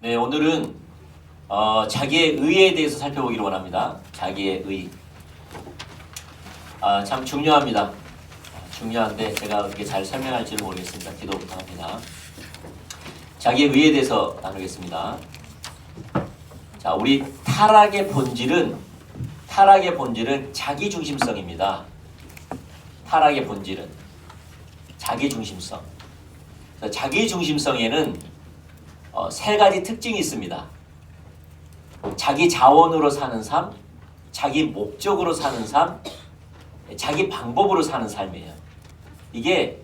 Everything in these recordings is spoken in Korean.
네, 오늘은 자기의 의에 대해서 살펴보기를 원합니다. 자기의 의. 참 중요합니다. 중요한데 제가 어떻게 잘 설명할지는 모르겠습니다. 기도 부탁합니다. 자기의 의에 대해서 나누겠습니다. 자, 우리 타락의 본질은 자기중심성입니다. 타락의 본질은 자기중심성. 자기중심성에는 세 가지 특징이 있습니다. 자기 자원으로 사는 삶, 자기 목적으로 사는 삶, 자기 방법으로 사는 삶이에요. 이게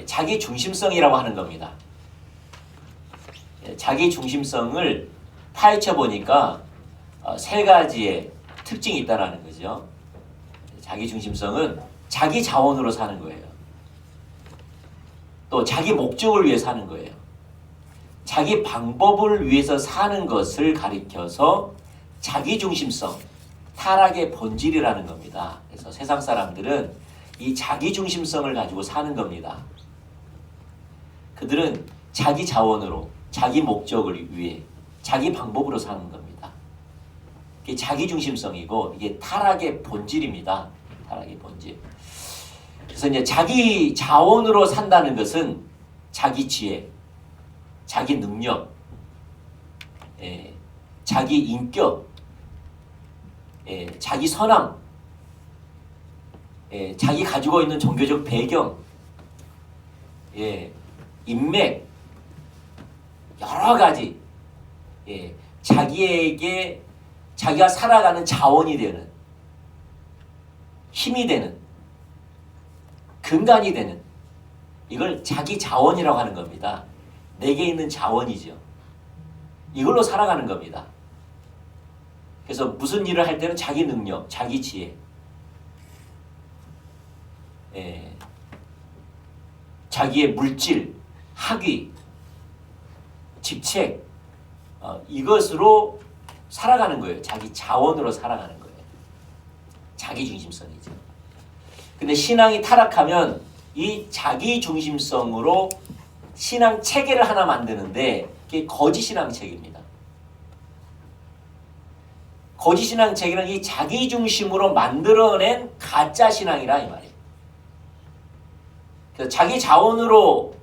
자기 중심성이라고 하는 겁니다. 자기 중심성을 파헤쳐 보니까 세 가지의 특징이 있다라는 거죠. 자기 중심성은 자기 자원으로 사는 거예요. 또 자기 목적을 위해 사는 거예요. 자기 방법을 위해서 사는 것을 가리켜서 자기중심성, 타락의 본질이라는 겁니다. 그래서 세상 사람들은 이 자기중심성을 가지고 사는 겁니다. 그들은 자기 자원으로, 자기 목적을 위해, 자기 방법으로 사는 겁니다. 이게 자기중심성이고 이게 타락의 본질입니다. 타락의 본질. 그래서 이제 자기 자원으로 산다는 것은 자기 지혜, 자기 능력, 자기 인격, 자기 선함, 자기 가지고 있는 종교적 배경, 인맥, 여러 가지 자기에게 자기가 살아가는 자원이 되는, 힘이 되는, 근간이 되는 이걸 자기 자원이라고 하는 겁니다. 내게 있는 자원이죠. 이걸로 살아가는 겁니다. 그래서 무슨 일을 할 때는 자기 능력, 자기 지혜, 자기의 물질, 학위, 직책, 이것으로 살아가는 거예요. 자기 자원으로 살아가는 거예요. 자기 중심성이죠. 근데 신앙이 타락하면 이 자기 중심성으로 신앙 체계를 하나 만드는데 그게 거짓 신앙 체계입니다. 거짓 신앙 체계는 이 자기 중심으로 만들어낸 가짜 신앙이라 이 말이에요. 그래서 자기 자원으로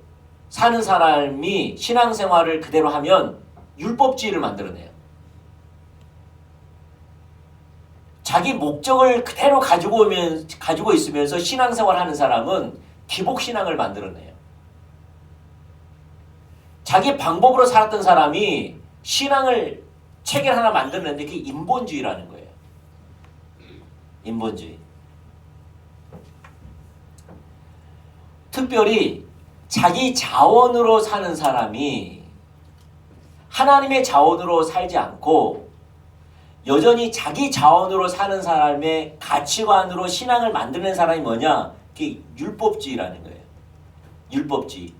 사는 사람이 신앙생활을 그대로 하면 율법주의를 만들어내요. 자기 목적을 그대로 가지고 있으면서 신앙생활하는 사람은 기복신앙을 만들어내요. 자기 방법으로 살았던 사람이 신앙을 체계 하나 만들었는데 그게 인본주의라는 거예요. 인본주의. 특별히 자기 자원으로 사는 사람이 하나님의 자원으로 살지 않고 여전히 자기 자원으로 사는 사람의 가치관으로 신앙을 만드는 사람이 뭐냐? 그게 율법주의라는 거예요. 율법주의.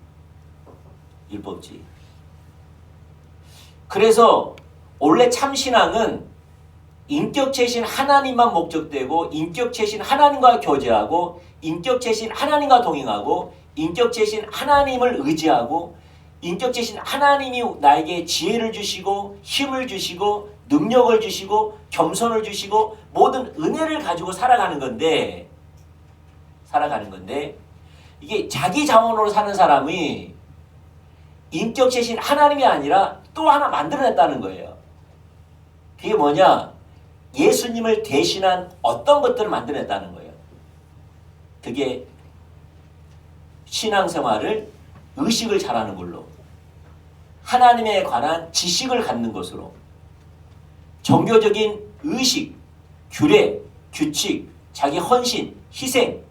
그래서 원래 참신앙은 인격체신 하나님만 목적되고 인격체신 하나님과 교제하고 인격체신 하나님과 동행하고 인격체신 하나님을 의지하고 인격체신 하나님이 나에게 지혜를 주시고 힘을 주시고 능력을 주시고 겸손을 주시고 모든 은혜를 가지고 살아가는 건데 이게 자기 자원으로 사는 사람이 인격체신 하나님이 아니라 또 하나 만들어냈다는 거예요. 그게 뭐냐? 예수님을 대신한 어떤 것들을 만들어냈다는 거예요. 그게 신앙생활을 의식을 잘하는 걸로, 하나님에 관한 지식을 갖는 것으로, 종교적인 의식, 규례, 규칙, 자기 헌신, 희생,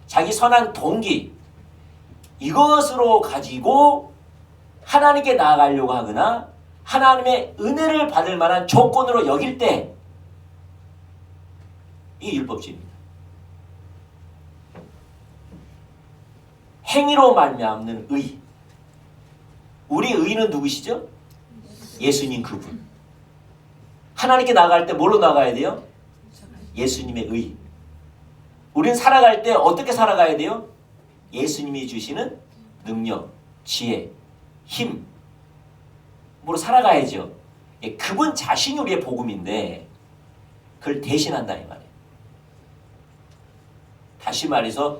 자기 선한 동기, 이것으로 가지고 하나님께 나아가려고 하거나 하나님의 은혜를 받을 만한 조건으로 여길 때 이게 율법주의입니다. 행위로 말미암는 의. 우리 의는 누구시죠? 예수님 그분. 하나님께 나아갈 때 뭘로 나가야 돼요? 예수님의 의. 우린 살아갈 때 어떻게 살아가야 돼요? 예수님이 주시는 능력, 지혜, 힘, 살아가야죠. 예, 그분 자신이 우리의 복음인데 그걸 대신한다 이 말이에요. 다시 말해서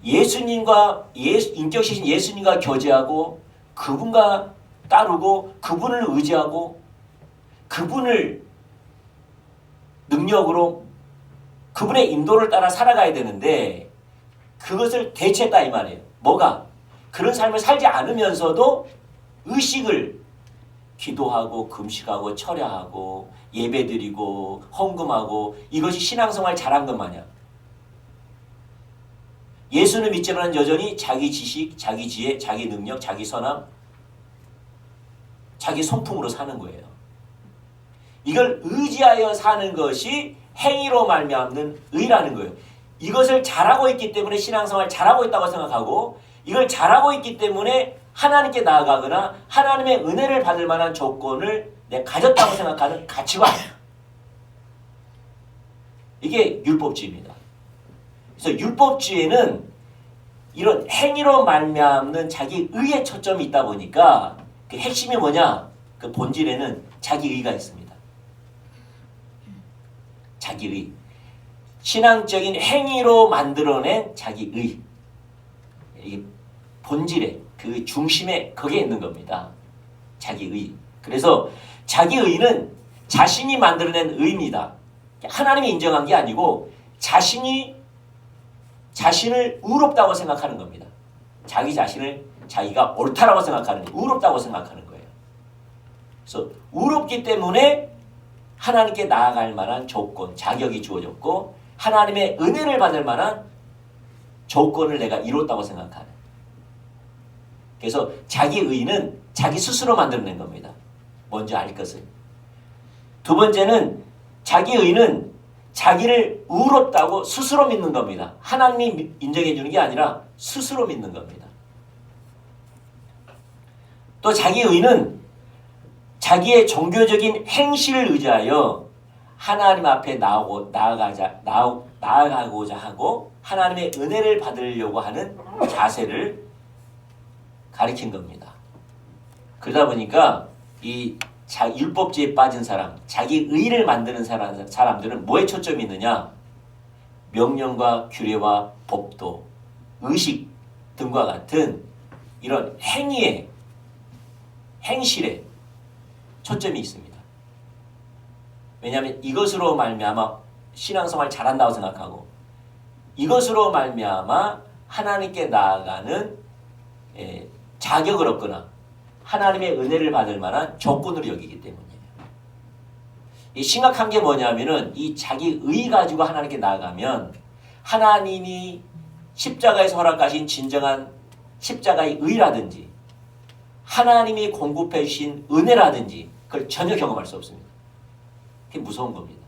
예수님과 인격이신 예수님과 교제하고 그분과 따르고 그분을 의지하고 그분을 능력으로 그분의 인도를 따라 살아가야 되는데 그것을 대체했다 이 말이에요. 뭐가? 그런 삶을 살지 않으면서도 의식을 기도하고 금식하고 철야하고 예배드리고 헌금하고 이것이 신앙생활 잘한 것 마냥 예수는 믿지만 여전히 자기 지식, 자기 지혜, 자기 능력, 자기 선함, 자기 성품으로 사는 거예요. 이걸 의지하여 사는 것이 행위로 말미암는 의라는 거예요. 이것을 잘하고 있기 때문에 신앙생활 잘하고 있다고 생각하고 이걸 잘하고 있기 때문에 하나님께 나아가거나 하나님의 은혜를 받을 만한 조건을 내가 가졌다고 생각하는 가치관. 이게 율법주의입니다. 그래서 율법주의에는 이런 행위로 말미암는 자기 의에 초점이 있다 보니까 그 핵심이 뭐냐? 그 본질에는 자기 의가 있습니다. 자기 의. 신앙적인 행위로 만들어낸 자기 의. 이게 본질에 그 중심에 거기에 있는 겁니다. 자기 의. 그래서 자기 의는 자신이 만들어낸 의입니다. 하나님이 인정한 게 아니고 자신을 의롭다고 생각하는 겁니다. 자기 자신을 자기가 옳다라고 생각하는 거예요. 의롭다고 생각하는 거예요. 그래서 의롭기 때문에 하나님께 나아갈 만한 조건, 자격이 주어졌고 하나님의 은혜를 받을 만한 조건을 내가 이뤘다고 생각하는. 그래서 자기 의는 자기 스스로 만들어낸 겁니다. 먼저 알 것을. 두 번째는 자기 의는 자기를 의롭다고 스스로 믿는 겁니다. 하나님이 인정해 주는 게 아니라 스스로 믿는 겁니다. 또 자기 의는 자기의 종교적인 행실을 의지하여 하나님 앞에 나아가고자 하고 하나님의 은혜를 받으려고 하는 자세를 가리킨 겁니다. 그러다 보니까 이 율법주의에 빠진 사람, 자기 의를 만드는 사람들은 뭐에 초점이 있느냐? 명령과 규례와 법도, 의식 등과 같은 이런 행위에, 행실에 초점이 있습니다. 왜냐하면 이것으로 말미암아 신앙생활 잘한다고 생각하고 이것으로 말미암아 하나님께 나아가는 자격을 얻거나 하나님의 은혜를 받을 만한 조건으로 여기기 때문이에요. 이 심각한 게 뭐냐면은 이 자기 의 가지고 하나님께 나아가면 하나님이 십자가에서 허락하신 진정한 십자가의 의라든지 하나님이 공급해 주신 은혜라든지 그걸 전혀 경험할 수 없습니다. 그게 무서운 겁니다.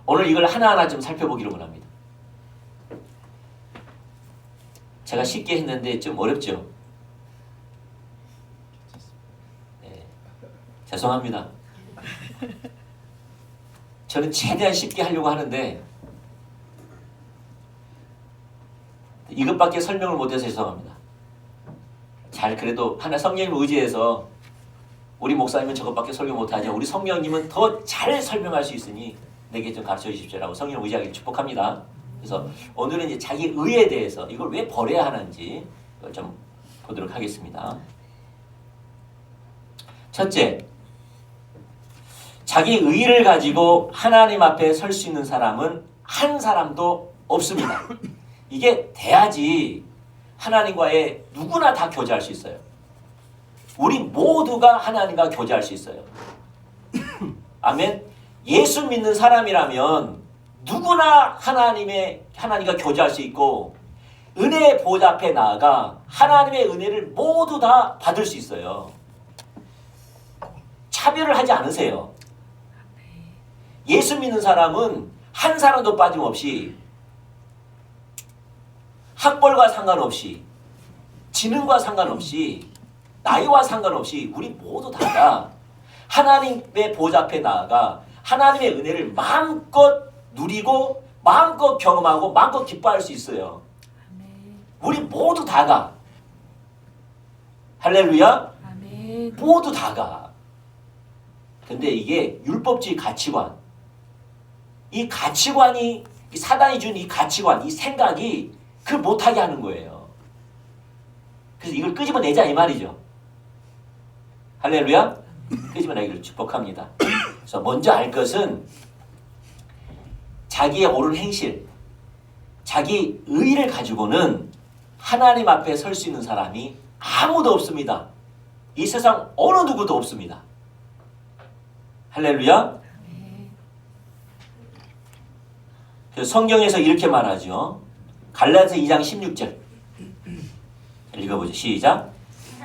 오늘 이걸 하나하나 좀 살펴보기로 원합니다. 제가 쉽게 했는데 좀 어렵죠? 네, 죄송합니다. 저는 최대한 쉽게 하려고 하는데 이것밖에 설명을 못해서 죄송합니다. 잘 그래도 하나 성령님을 의지해서 우리 목사님은 저것밖에 설명 못하냐 우리 성령님은 더 잘 설명할 수 있으니 내게 좀 가르쳐 주십시오라고 성령 의지하기를 축복합니다. 그래서 오늘은 이제 자기 의에 대해서 이걸 왜 버려야 하는지 이걸 좀 보도록 하겠습니다. 첫째, 자기 의를 가지고 하나님 앞에 설 수 있는 사람은 한 사람도 없습니다. 이게 돼야지 하나님과의 누구나 다 교제할 수 있어요. 우리 모두가 하나님과 교제할 수 있어요. 아멘. 예수 믿는 사람이라면 누구나 하나님과 교제할 수 있고 은혜의 보좌 앞에 나아가 하나님의 은혜를 모두 다 받을 수 있어요. 차별을 하지 않으세요. 예수 믿는 사람은 한 사람도 빠짐없이 학벌과 상관없이 지능과 상관없이 나이와 상관없이 우리 모두 다가 하나님의 보좌 앞에 나아가 하나님의 은혜를 마음껏 누리고 마음껏 경험하고 마음껏 기뻐할 수 있어요. 우리 모두 다가. 할렐루야. 아멘. 모두 다가. 근데 이게 율법주의 가치관, 이 가치관이 이 사단이 준 이 가치관, 이 생각이 그걸 못하게 하는 거예요. 그래서 이걸 끄집어내자 이 말이죠. 할렐루야. 끄집어내기를 축복합니다. 그래서 먼저 알 것은 자기의 옳은 행실, 자기 의를 가지고는 하나님 앞에 설 수 있는 사람이 아무도 없습니다. 이 세상 어느 누구도 없습니다. 할렐루야. 그래서 성경에서 이렇게 말하죠. 갈라디아서 2장 16절 읽어보죠. 시작.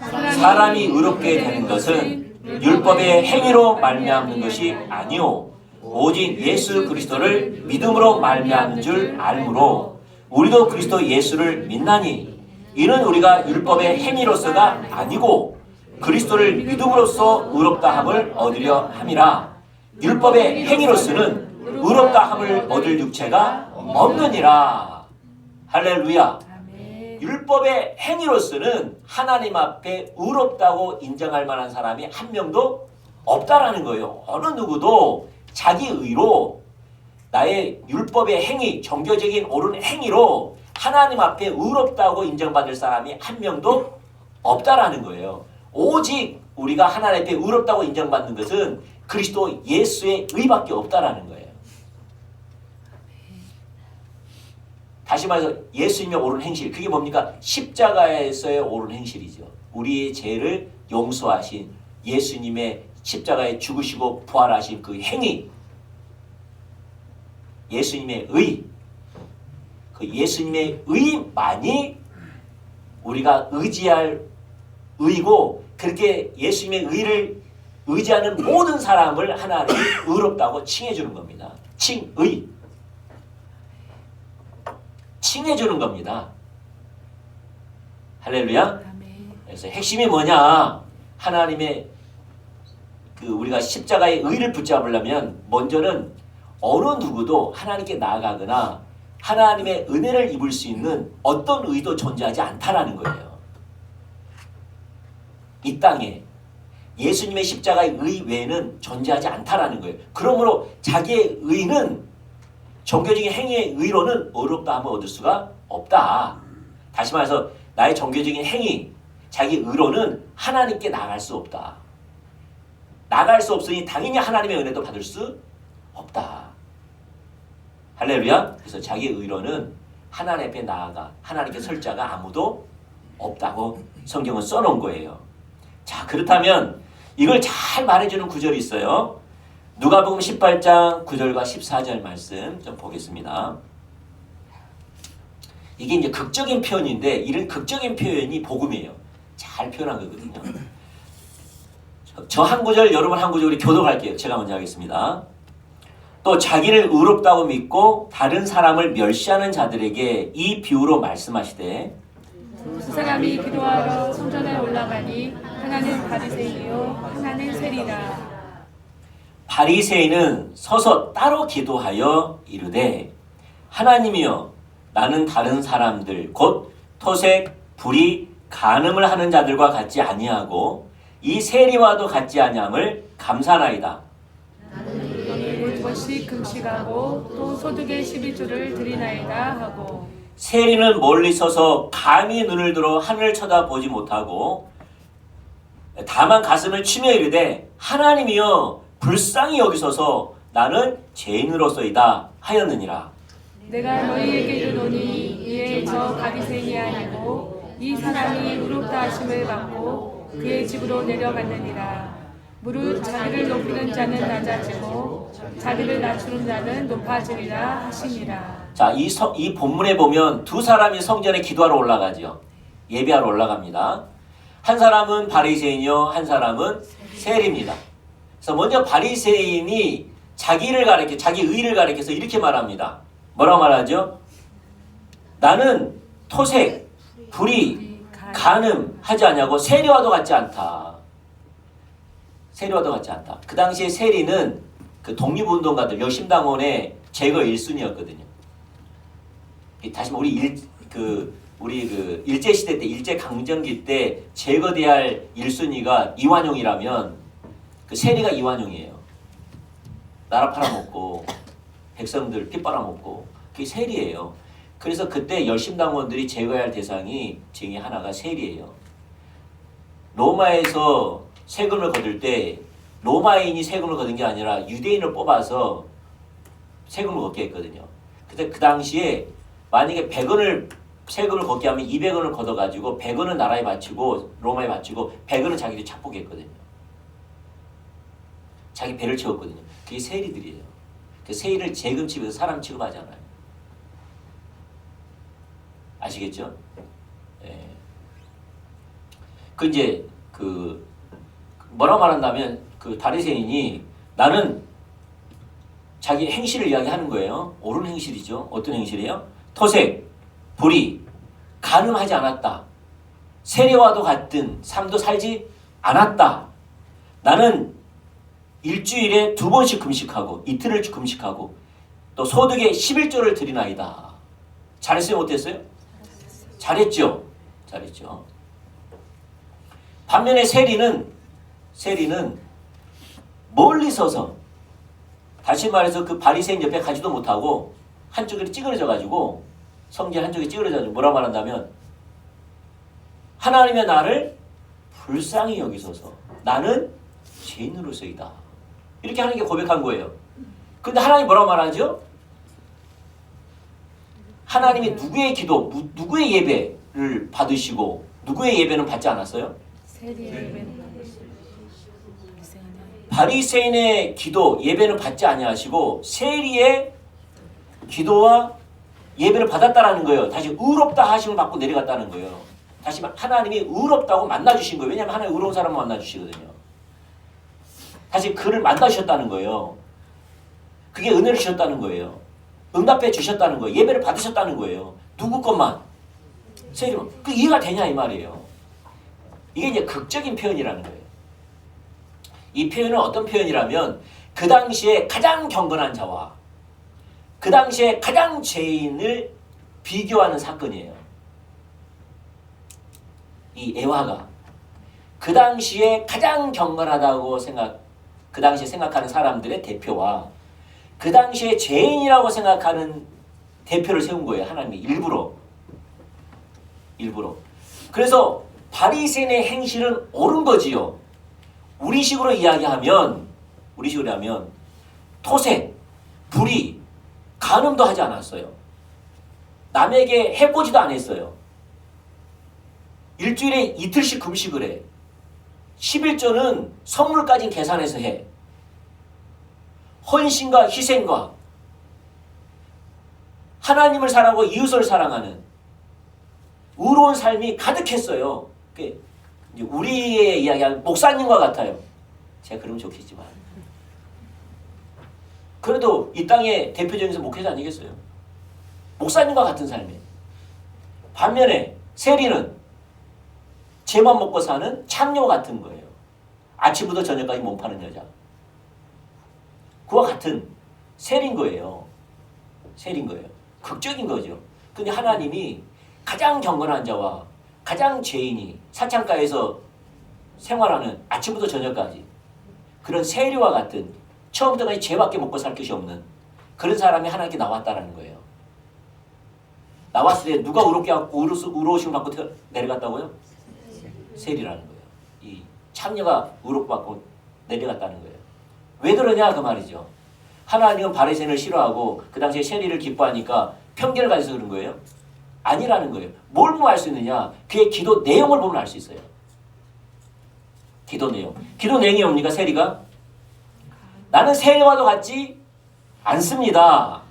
사람이 의롭게 되는 것은 율법의 행위로 말미암는 것이 아니오 오직 예수 그리스도를 믿음으로 말미암는 줄 알므로 우리도 그리스도 예수를 믿나니 이는 우리가 율법의 행위로서가 아니고 그리스도를 믿음으로써 의롭다 함을 얻으려 함이라. 율법의 행위로서는 의롭다 함을 얻을 육체가 없느니라. 할렐루야. 율법의 행위로서는 하나님 앞에 의롭다고 인정할 만한 사람이 한 명도 없다라는 거예요. 어느 누구도 자기 의로 나의 율법의 행위, 종교적인 옳은 행위로 하나님 앞에 의롭다고 인정받을 사람이 한 명도 없다라는 거예요. 오직 우리가 하나님 앞에 의롭다고 인정받는 것은 그리스도 예수의 의밖에 없다라는 거예요. 다시 말해서 예수님의 옳은 행실, 그게 뭡니까? 십자가에서의 옳은 행실이죠. 우리의 죄를 용서하신 예수님의 십자가에 죽으시고 부활하신 그 행위, 예수님의 의, 그 예수님의 의만이 우리가 의지할 의고, 그렇게 예수님의 의를 의지하는 모든 사람을 하나님이 의롭다고 칭해주는 겁니다. 칭의. 칭해주는 겁니다. 할렐루야. 그래서 핵심이 뭐냐? 하나님의 우리가 십자가의 의를 붙잡으려면 먼저는 어느 누구도 하나님께 나아가거나 하나님의 은혜를 입을 수 있는 어떤 의도 존재하지 않다라는 거예요. 이 땅에 예수님의 십자가의 의 외에는 존재하지 않다라는 거예요. 그러므로 자기의 의는 종교적인 행위의 의로는 의롭다 함을 얻을 수가 없다. 다시 말해서 나의 종교적인 행위, 자기 의로는 하나님께 나아갈 수 없다. 나아갈 수 없으니 당연히 하나님의 은혜도 받을 수 없다. 할렐루야. 그래서 자기의 의로는 하나님 앞에 나아가 하나님께 설 자가 아무도 없다고 성경은 써놓은 거예요. 자, 그렇다면 이걸 잘 말해주는 구절이 있어요. 누가복음 18장 9절과 14절 말씀 좀 보겠습니다. 이게 이제 극적인 표현인데 이런 극적인 표현이 복음이에요. 잘 표현한 거거든요. 저 한 구절, 여러분 한 구절 우리 교독할게요. 제가 먼저 하겠습니다. 또 자기를 의롭다고 믿고 다른 사람을 멸시하는 자들에게 이 비유로 말씀하시되 두 사람이 기도하러 성전에 올라가니 하나는 바리새인이요 하나는 세리라. 바리새인은 서서 따로 기도하여 이르되 하나님이여 나는 다른 사람들 곧 토색, 불의, 간음을 하는 자들과 같지 아니하고 이 세리와도 같지 아니함을 감사나이다. 나는 월씩 금식하고 또 소득의 12조를 드리나이다 하고. 세리는 멀리 서서 감히 눈을 들어 하늘을 쳐다보지 못하고 다만 가슴을 치며 이르되 하나님이여 불쌍히 여기소서 나는 죄인으로서이다 하였느니라. 내가 너희에게 이르노니 이에 저 바리새인이 아니고 이 사람이 의롭다 하심을 받고 그의 집으로 내려갔느니라. 무릇 자기를 높이는 자는 낮아지고 자기를 낮추는 자는 높아지리라 하시니라. 자, 이 본문에 보면 두 사람이 성전에 기도하러 올라가죠. 예배하러 올라갑니다. 한 사람은 바리새인이요, 한 사람은 세리입니다. 그래서 먼저 바리새인이 자기 의를 가리켜서 이렇게 말합니다. 뭐라고 말하죠? 나는 토색, 불의, 간음 하지 않냐고 세리와도 같지 않다. 세리와도 같지 않다. 그 당시에 세리는 그 독립운동가들, 여심당원의 제거 1순위였거든요. 다시 우리 우리 그 일제 시대 때 일제 강점기 때 제거돼야 할 1순위가 이완용이라면 그 세리가 이완용이에요. 나라 팔아먹고 백성들 피 빨아먹고 그게 세리예요. 그래서 그때 열심당원들이 제거해야 할 대상이 중에 하나가 세리예요. 로마에서 세금을 거둘 때 로마인이 세금을 거둔 게 아니라 유대인을 뽑아서 세금을 걷게 했거든요. 근데 그 당시에 만약에 100원을 세금을 걷게 하면 200원을 걷어가지고 100원은 나라에 바치고 로마에 바치고 100원은 자기들이 착복했거든요. 자기 배를 채웠거든요. 그게 세리들이에요. 그 세리를 재금 취급해서 사람 취급하잖아요. 아시겠죠? 예. 그 이제 그 뭐라 말한다면 그 바리새인이 나는 자기 행실을 이야기하는 거예요. 옳은 행실이죠. 어떤 행실이에요? 토색, 불의, 간음하지 않았다. 세리와도 같은 삶도 살지 않았다. 나는 일주일에 2번씩 금식하고 이틀을 금식하고 또 소득의 11조를 드리나이다. 잘했어요? 못했어요? 잘했죠. 잘했죠. 반면에 세리는 멀리 서서 다시 말해서 그 바리새인 옆에 가지도 못하고 한쪽으로 찌그러져 가지고 성전 한쪽에 찌그러져 가지고 뭐라 말한다면 하나님의 나를 불쌍히 여기소서 나는 죄인으로서이다. 이렇게 하나님께 고백한 거예요. 근데 하나님 뭐라고 말하죠? 하나님이 누구의 기도, 누구의 예배를 받으시고 누구의 예배는 받지 않았어요? 바리새인의 기도, 예배는 받지 아니하시고 세리의 기도와 예배를 받았다라는 거예요. 다시 의롭다 하심을 받고 내려갔다는 거예요. 다시 하나님이 의롭다고 만나주신 거예요. 왜냐하면 하나님 의로운 사람을 만나주시거든요. 다시 그를 만나주셨다는 거예요. 그게 은혜를 주셨다는 거예요. 응답해 주셨다는 거예요. 예배를 받으셨다는 거예요. 누구 것만? 세리만. 그 이해가 되냐 이 말이에요. 이게 이제 극적인 표현이라는 거예요. 이 표현은 어떤 표현이라면 그 당시에 가장 경건한 자와 그 당시에 가장 죄인을 비교하는 사건이에요. 이 애화가 그 당시에 가장 경건하다고 그 당시에 생각하는 사람들의 대표와 그 당시에 죄인이라고 생각하는 대표를 세운 거예요. 하나님이 일부러. 그래서 바리새인의 행실은 옳은 거지요. 우리식으로 이야기하면 토색, 불의, 간음도 하지 않았어요. 남에게 해코지도 안 했어요. 일주일에 이틀씩 금식을 해. 11조는 선물까지 계산해서 해. 헌신과 희생과 하나님을 사랑하고 이웃을 사랑하는 의로운 삶이 가득했어요. 우리의 이야기하는 목사님과 같아요. 제가 그러면 좋겠지만 그래도 이 땅의 대표적인 목회자 아니겠어요? 목사님과 같은 삶이에요. 반면에 세리는 죄만 먹고 사는 창녀와 같은 거예요. 아침부터 저녁까지 몸 파는 여자. 그와 같은 세리인 거예요. 극적인 거죠. 근데 하나님이 가장 경건한 자와 가장 죄인이 사창가에서 생활하는 아침부터 저녁까지 그런 세리와 같은 처음부터까지 죄밖에 먹고 살 것이 없는 그런 사람이 하나님께 나왔다라는 거예요. 나왔을 때 누가 의롭게 갖고 의로우심을 받고 내려갔다고요? 세리라는 거예요. 이 창녀가 의롭게 받고 내려갔다는 거예요. 왜 그러냐 그 말이죠. 하나님은 바리새인을 싫어하고 그 당시에 세리를 기뻐하니까 편견을 가져서 그런 거예요? 아니라는 거예요. 뭘 보면 알 수 있느냐? 그의 기도 내용을 보면 알 수 있어요. 기도 내용. 기도 내용이 뭡니까? 세리가? 나는 세리와도 같지 않습니다.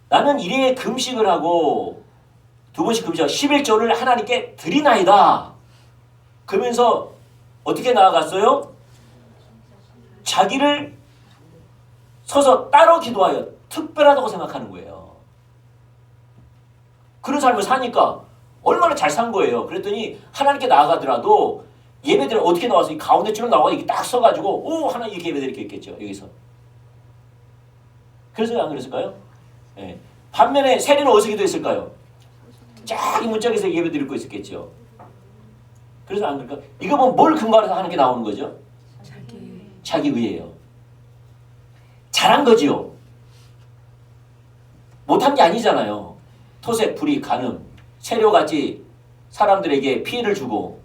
나는 일일에 금식을 하고 2번씩 금식하고 11조를 하나님께 드리나이다. 그러면서 어떻게 나아갔어요? 자기를 서서 따로 기도하여 특별하다고 생각하는 거예요. 그런 삶을 사니까 얼마나 잘 산 거예요. 그랬더니 하나님께 나아가더라도 예배들은 어떻게 나와서 이 가운데 줄로 나와 이렇게 딱 서가지고 오 하나님 이렇게 예배드릴 게 있겠죠. 여기서. 그래서 안 그랬을까요? 네. 반면에 세리는 어디서 기도했을까요? 저기 문짝에서 예배 드리고 있었겠죠. 그래서 안 그럴까? 이거 뭐 뭘 근거로 해서 하는 게 나오는 거죠? 자기 의예요. 잘한 거지요. 못한 게 아니잖아요. 토색, 불의, 간음, 세려같이 사람들에게 피해를 주고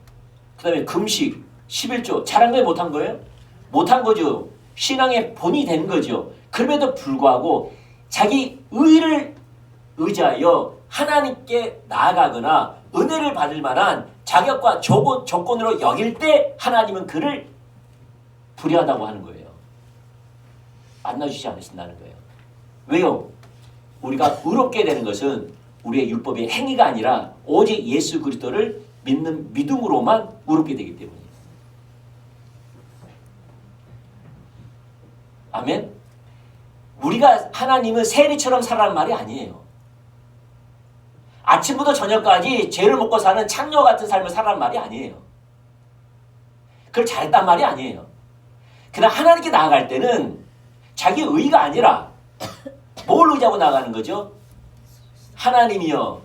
그 다음에 금식, 11조 잘한 거예요? 못한 거예요? 못한 거죠. 신앙의 본이 된 거죠. 그럼에도 불구하고 자기 의를 의지하여 하나님께 나아가거나 은혜를 받을 만한 자격과 조건으로 여길 때 하나님은 그를 불의하다고 하는 거예요. 만나주지 않으신다는 거예요. 왜요? 우리가 의롭게 되는 것은 우리의 율법의 행위가 아니라 오직 예수 그리스도를 믿는 믿음으로만 의롭게 되기 때문이에요. 아멘? 우리가 하나님은 세리처럼 살라는 말이 아니에요. 아침부터 저녁까지 죄를 먹고 사는 창녀 같은 삶을 살라는 말이 아니에요. 그걸 잘했단 말이 아니에요. 그러나 하나님께 나아갈 때는 자기 의가 아니라 뭘 의지하고 나가는 거죠? 하나님이여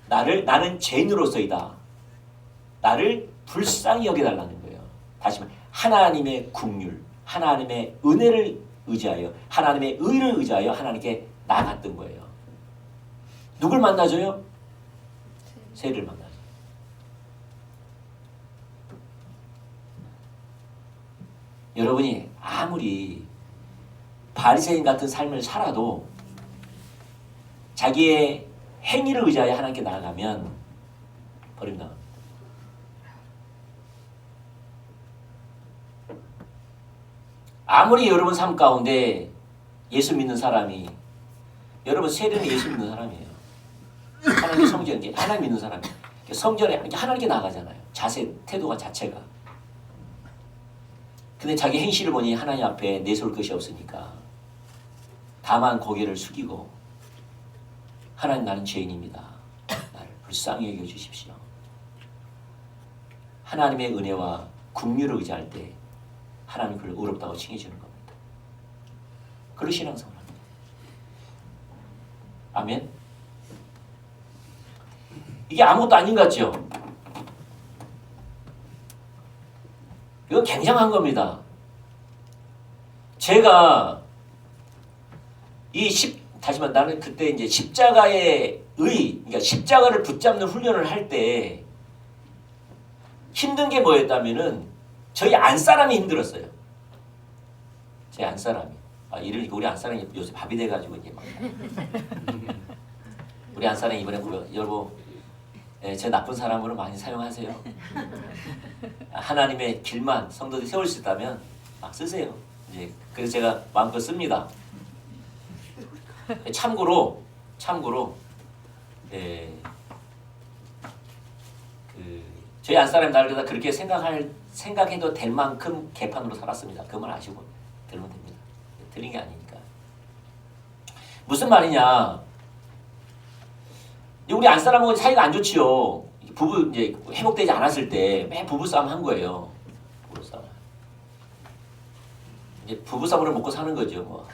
나는 죄인으로서이다. 나를 불쌍히 여겨달라는 거예요. 다시 말해 하나님의 긍휼, 하나님의 은혜를 의지하여 하나님의 의를 의지하여 하나님께 나아갔던 거예요. 누굴 만나줘요? 세리를 만나죠. 여러분이 아무리 바리새인 같은 삶을 살아도 자기의 행위를 의지하여 하나님께 나아가면 버립니다. 아무리 여러분 삶 가운데 예수 믿는 사람이 여러분 세례는 예수 믿는 사람이에요. 하나님의 성전, 하나님 믿는 사람이에요. 성전에 하나님께 나가잖아요. 자세, 태도가 자체가. 근데 자기 행실을 보니 하나님 앞에 내세울 것이 없으니까 다만 고개를 숙이고 하나님 나는 죄인입니다. 나를 불쌍히 여겨주십시오. 하나님의 은혜와 긍휼을 의지할 때 하나님 그를 의롭다고 칭해주는 겁니다. 그런 신앙생활을 합니다. 아멘. 이게 아무것도 아닌 것 같죠? 이거 굉장한 겁니다. 제가 다시 말해 나는 그때 이제 십자가의 그러니까 십자가를 붙잡는 훈련을 할 때 힘든 게 뭐였다면은 저희 안사람이 힘들었어요. 제 안사람이. 이러니까 우리 안사람이 요새 밥이 돼가지고 이제 막. 우리 안사람이 이번에 여러분 제 나쁜 사람으로 많이 사용하세요. 하나님의 길만 성도들이 세울 수 있다면 막 쓰세요. 이제 그래서 제가 마음껏 씁니다. 참고로 저희 안사람이 나를 갖다 그렇게 생각해도 될 만큼 개판으로 살았습니다. 그 말 아시고 들으면 됩니다. 틀린 게 아니니까. 무슨 말이냐? 우리 안사람하고 사이가 안 좋지요. 부부 이제 회복되지 않았을 때 매 부부싸움 한 거예요. 부부싸움. 이제 부부싸움으로 먹고 사는 거죠, 뭐.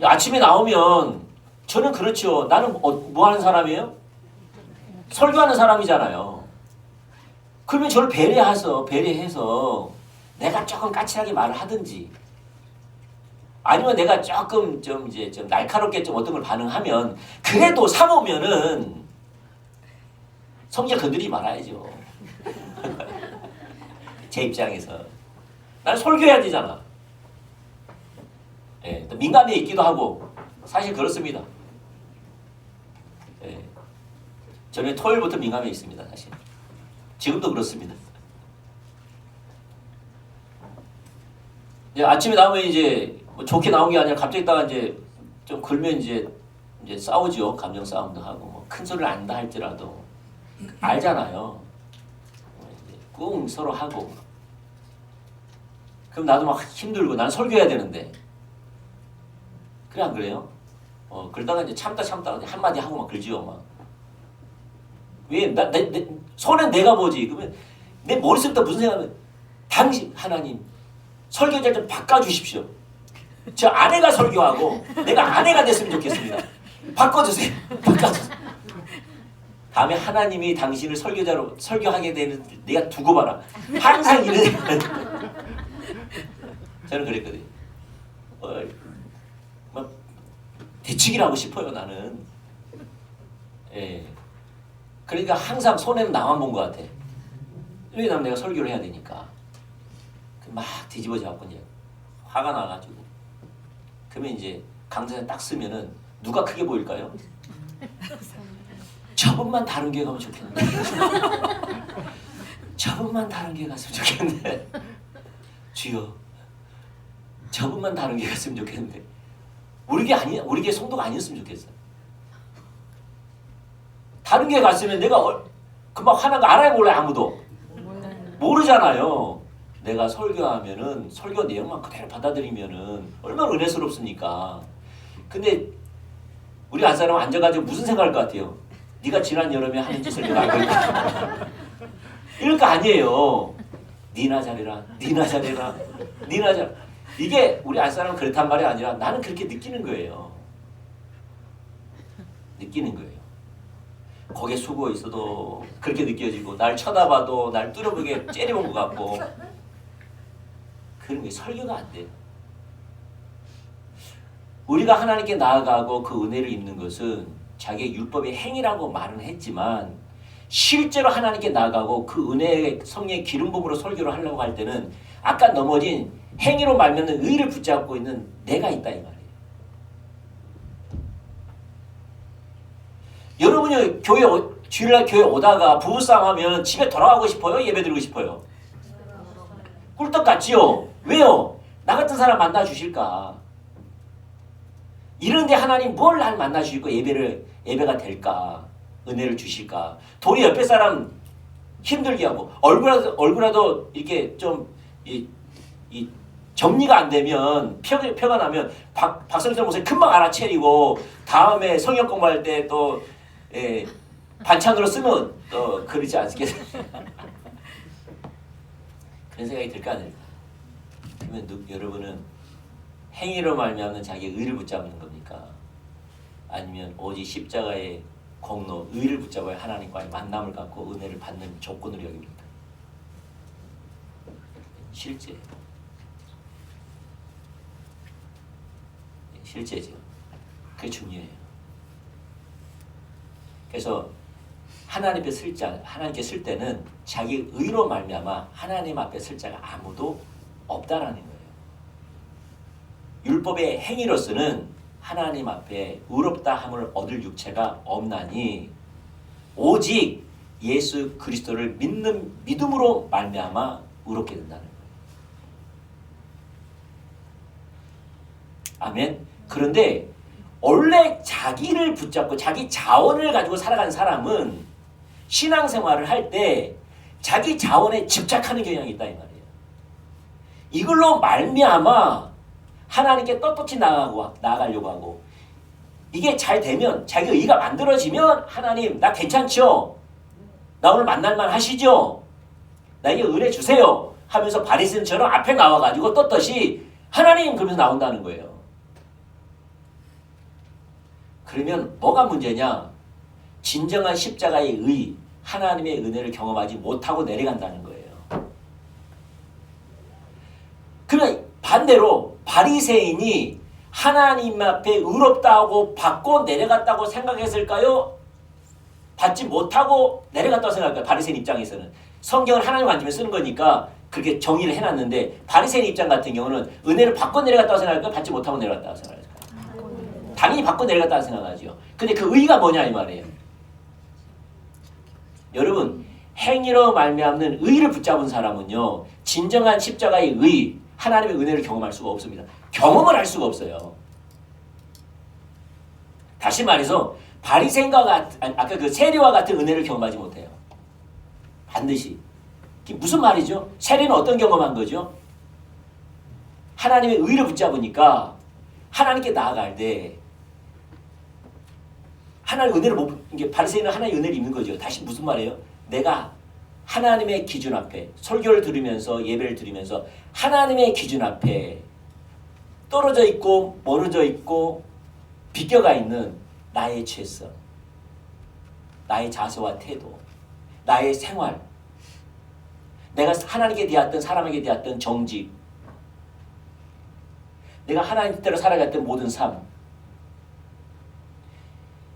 아침에 나오면 저는 그렇죠. 나는 뭐 하는 사람이에요? 설교하는 사람이잖아요. 그러면 저를 배려해서 내가 조금 까칠하게 말을 하든지 아니면 내가 조금 좀 날카롭게 좀 어떤 걸 반응하면 그래도 사모면은 성질 건드리지 말아야죠. 제 입장에서 나는 설교해야 되잖아. 예, 민감해 있기도 하고 사실 그렇습니다. 예, 저는 토요일부터 민감해 있습니다. 사실 지금도 그렇습니다. 아침에 나오면 이제 뭐 좋게 나온 게 아니라 갑자기 있다가 이제 좀 굴면 이제 싸우죠. 감정 싸움도 하고 뭐 큰 소리를 안다 할지라도 알잖아요. 꿍 서로 하고 그럼 나도 막 힘들고 난 설교해야 되는데 그래 안 그래요? 그러다가 이제 참다 한마디 하고 막 그러지요. 막 왜 내 손은 내가 보지. 그러면 내 머릿속부터 무슨 생각하면 당신 하나님 설교자를 좀 바꿔주십시오. 저 아내가 설교하고 내가 아내가 됐으면 좋겠습니다. 바꿔주세요. 바꿔주세요. 다음에 하나님이 당신을 설교자로 설교하게 되는 내가 두고 봐라. 항상 이런 저는 그랬거든요. 막 대치기를 하고 싶어요 나는. 예. 그러니까 항상 손해는 나만 본 것 같아. 왜냐면 내가 설교를 해야 되니까. 막 뒤집어져 갖고 이제 화가 나가지고. 그러면 이제 강좌에 딱 쓰면은 누가 크게 보일까요? 저분만 다른 교회 가면 좋겠는데. 저분만 다른 교회 갔으면 좋겠는데. 주여, 저분만 다른 교회 갔으면 좋겠는데. 우리 교회 성도가 아니었으면 좋겠어요. 다른 교회 갔으면 내가 금방 화난 거 알아요, 몰라요? 아무도 모르잖아요. 내가 설교하면은 설교 내용만 그대로 받아들이면은 얼마나 은혜스럽습니까? 근데 우리 안 사람 앉아가지고 무슨 생각할 것 같아요? 네가 지난 여름에 하는 짓을 내가 알고 있다. 이럴 거 아니에요. 니나 잘해라, 니나 잘해라, 니나 잘. 이게 우리 안 사람은 그렇단 말이 아니라 나는 그렇게 느끼는 거예요. 느끼는 거예요. 거기에 수고 있어도 그렇게 느껴지고 날 쳐다봐도 날 뚫어보게 째려본 것 같고 그런 게 설교가 안 돼요. 우리가 하나님께 나아가고 그 은혜를 입는 것은 자기의 율법의 행위라고 말은 했지만 실제로 하나님께 나아가고 그 은혜의 성령의 기름 부음으로 설교를 하려고 할 때는 아까 넘어진 행위로 말미암는 의를 붙잡고 있는 내가 있다 이 말이에요. 여러분이 주일날 교회 오다가 부부싸움 하면 집에 돌아가고 싶어요? 예배 드리고 싶어요? 꿀떡 같지요? 왜요? 나 같은 사람 만나 주실까? 이런데 하나님 뭘 날 만나 주실까? 예배가 될까? 은혜를 주실까? 도리 옆에 사람 힘들게 하고 얼굴라도 이렇게 좀 이 정리가 안 되면 표가 나면 박성철 목사님 금방 알아채리고 다음에 성역 공부할 때 또 반찬으로 쓰면 또 그러지 않겠어요? 그런 생각이 들까 안 들까? 그러면 여러분은 행위로 말미암는 자기의 의를 붙잡는 겁니까? 아니면 오직 십자가의 공로, 의를 붙잡아야 하나님과의 만남을 갖고 은혜를 받는 조건으로 여깁니까? 실제예요. 실제죠. 그게 중요해요. 그래서 하나님께 쓸 때는 자기 의로 말미암아 하나님 앞에 쓸 자가 아무도 없다라는 거예요. 율법의 행위로서는 하나님 앞에 의롭다 함을 얻을 육체가 없나니 오직 예수 그리스도를 믿음으로 말미암아 의롭게 된다는 거예요. 아멘. 그런데 원래 자기를 붙잡고 자기 자원을 가지고 살아가는 사람은 신앙생활을 할 때 자기 자원에 집착하는 경향이 있다 이 말이에요. 이걸로 말미암아 하나님께 떳떳이 나아가려고 하고 이게 잘 되면 자기 의가 만들어지면 하나님 나 괜찮죠? 나 오늘 만날만 하시죠? 나에게 은혜 주세요 하면서 바리새인처럼 앞에 나와가지고 떳떳이 하나님 그러면서 나온다는 거예요. 그러면 뭐가 문제냐? 진정한 십자가의 의, 하나님의 은혜를 경험하지 못하고 내려간다는 거예요. 그러면 반대로 바리새인이 하나님 앞에 의롭다고 받고 내려갔다고 생각했을까요? 받지 못하고 내려갔다고 생각할까요? 바리새인 입장에서는. 성경을 하나님 관점에 쓰는 거니까 그렇게 정의를 해놨는데 바리새인 입장 같은 경우는 은혜를 받고 내려갔다고 생각할까요? 받지 못하고 내려갔다고 생각할까요? 당연히 받고 내려갔다고 생각하죠. 근데 그 의가 뭐냐 이 말이에요. 여러분 행위로 말미암는 의를 붙잡은 사람은요 진정한 십자가의 의 하나님의 은혜를 경험할 수가 없습니다. 경험을 할 수가 없어요. 다시 말해서 바리새인과 아까 그 세리와 같은 은혜를 경험하지 못해요. 반드시. 그게 무슨 말이죠? 세리는 어떤 경험한 거죠? 하나님의 의를 붙잡으니까 하나님께 나아갈 때 하나님의 은혜를 이게 바리새인은 하나님의 은혜를 입는 거죠. 다시 무슨 말이에요? 내가 하나님의 기준 앞에 설교를 들으면서 예배를 드리면서 하나님의 기준 앞에 떨어져 있고 멀어져 있고 비껴가 있는 나의 죄성, 나의 자세와 태도, 나의 생활, 내가 하나님께 대하였던 사람에게 대하였던 정직, 내가 하나님 뜻대로 살아갔던 모든 삶,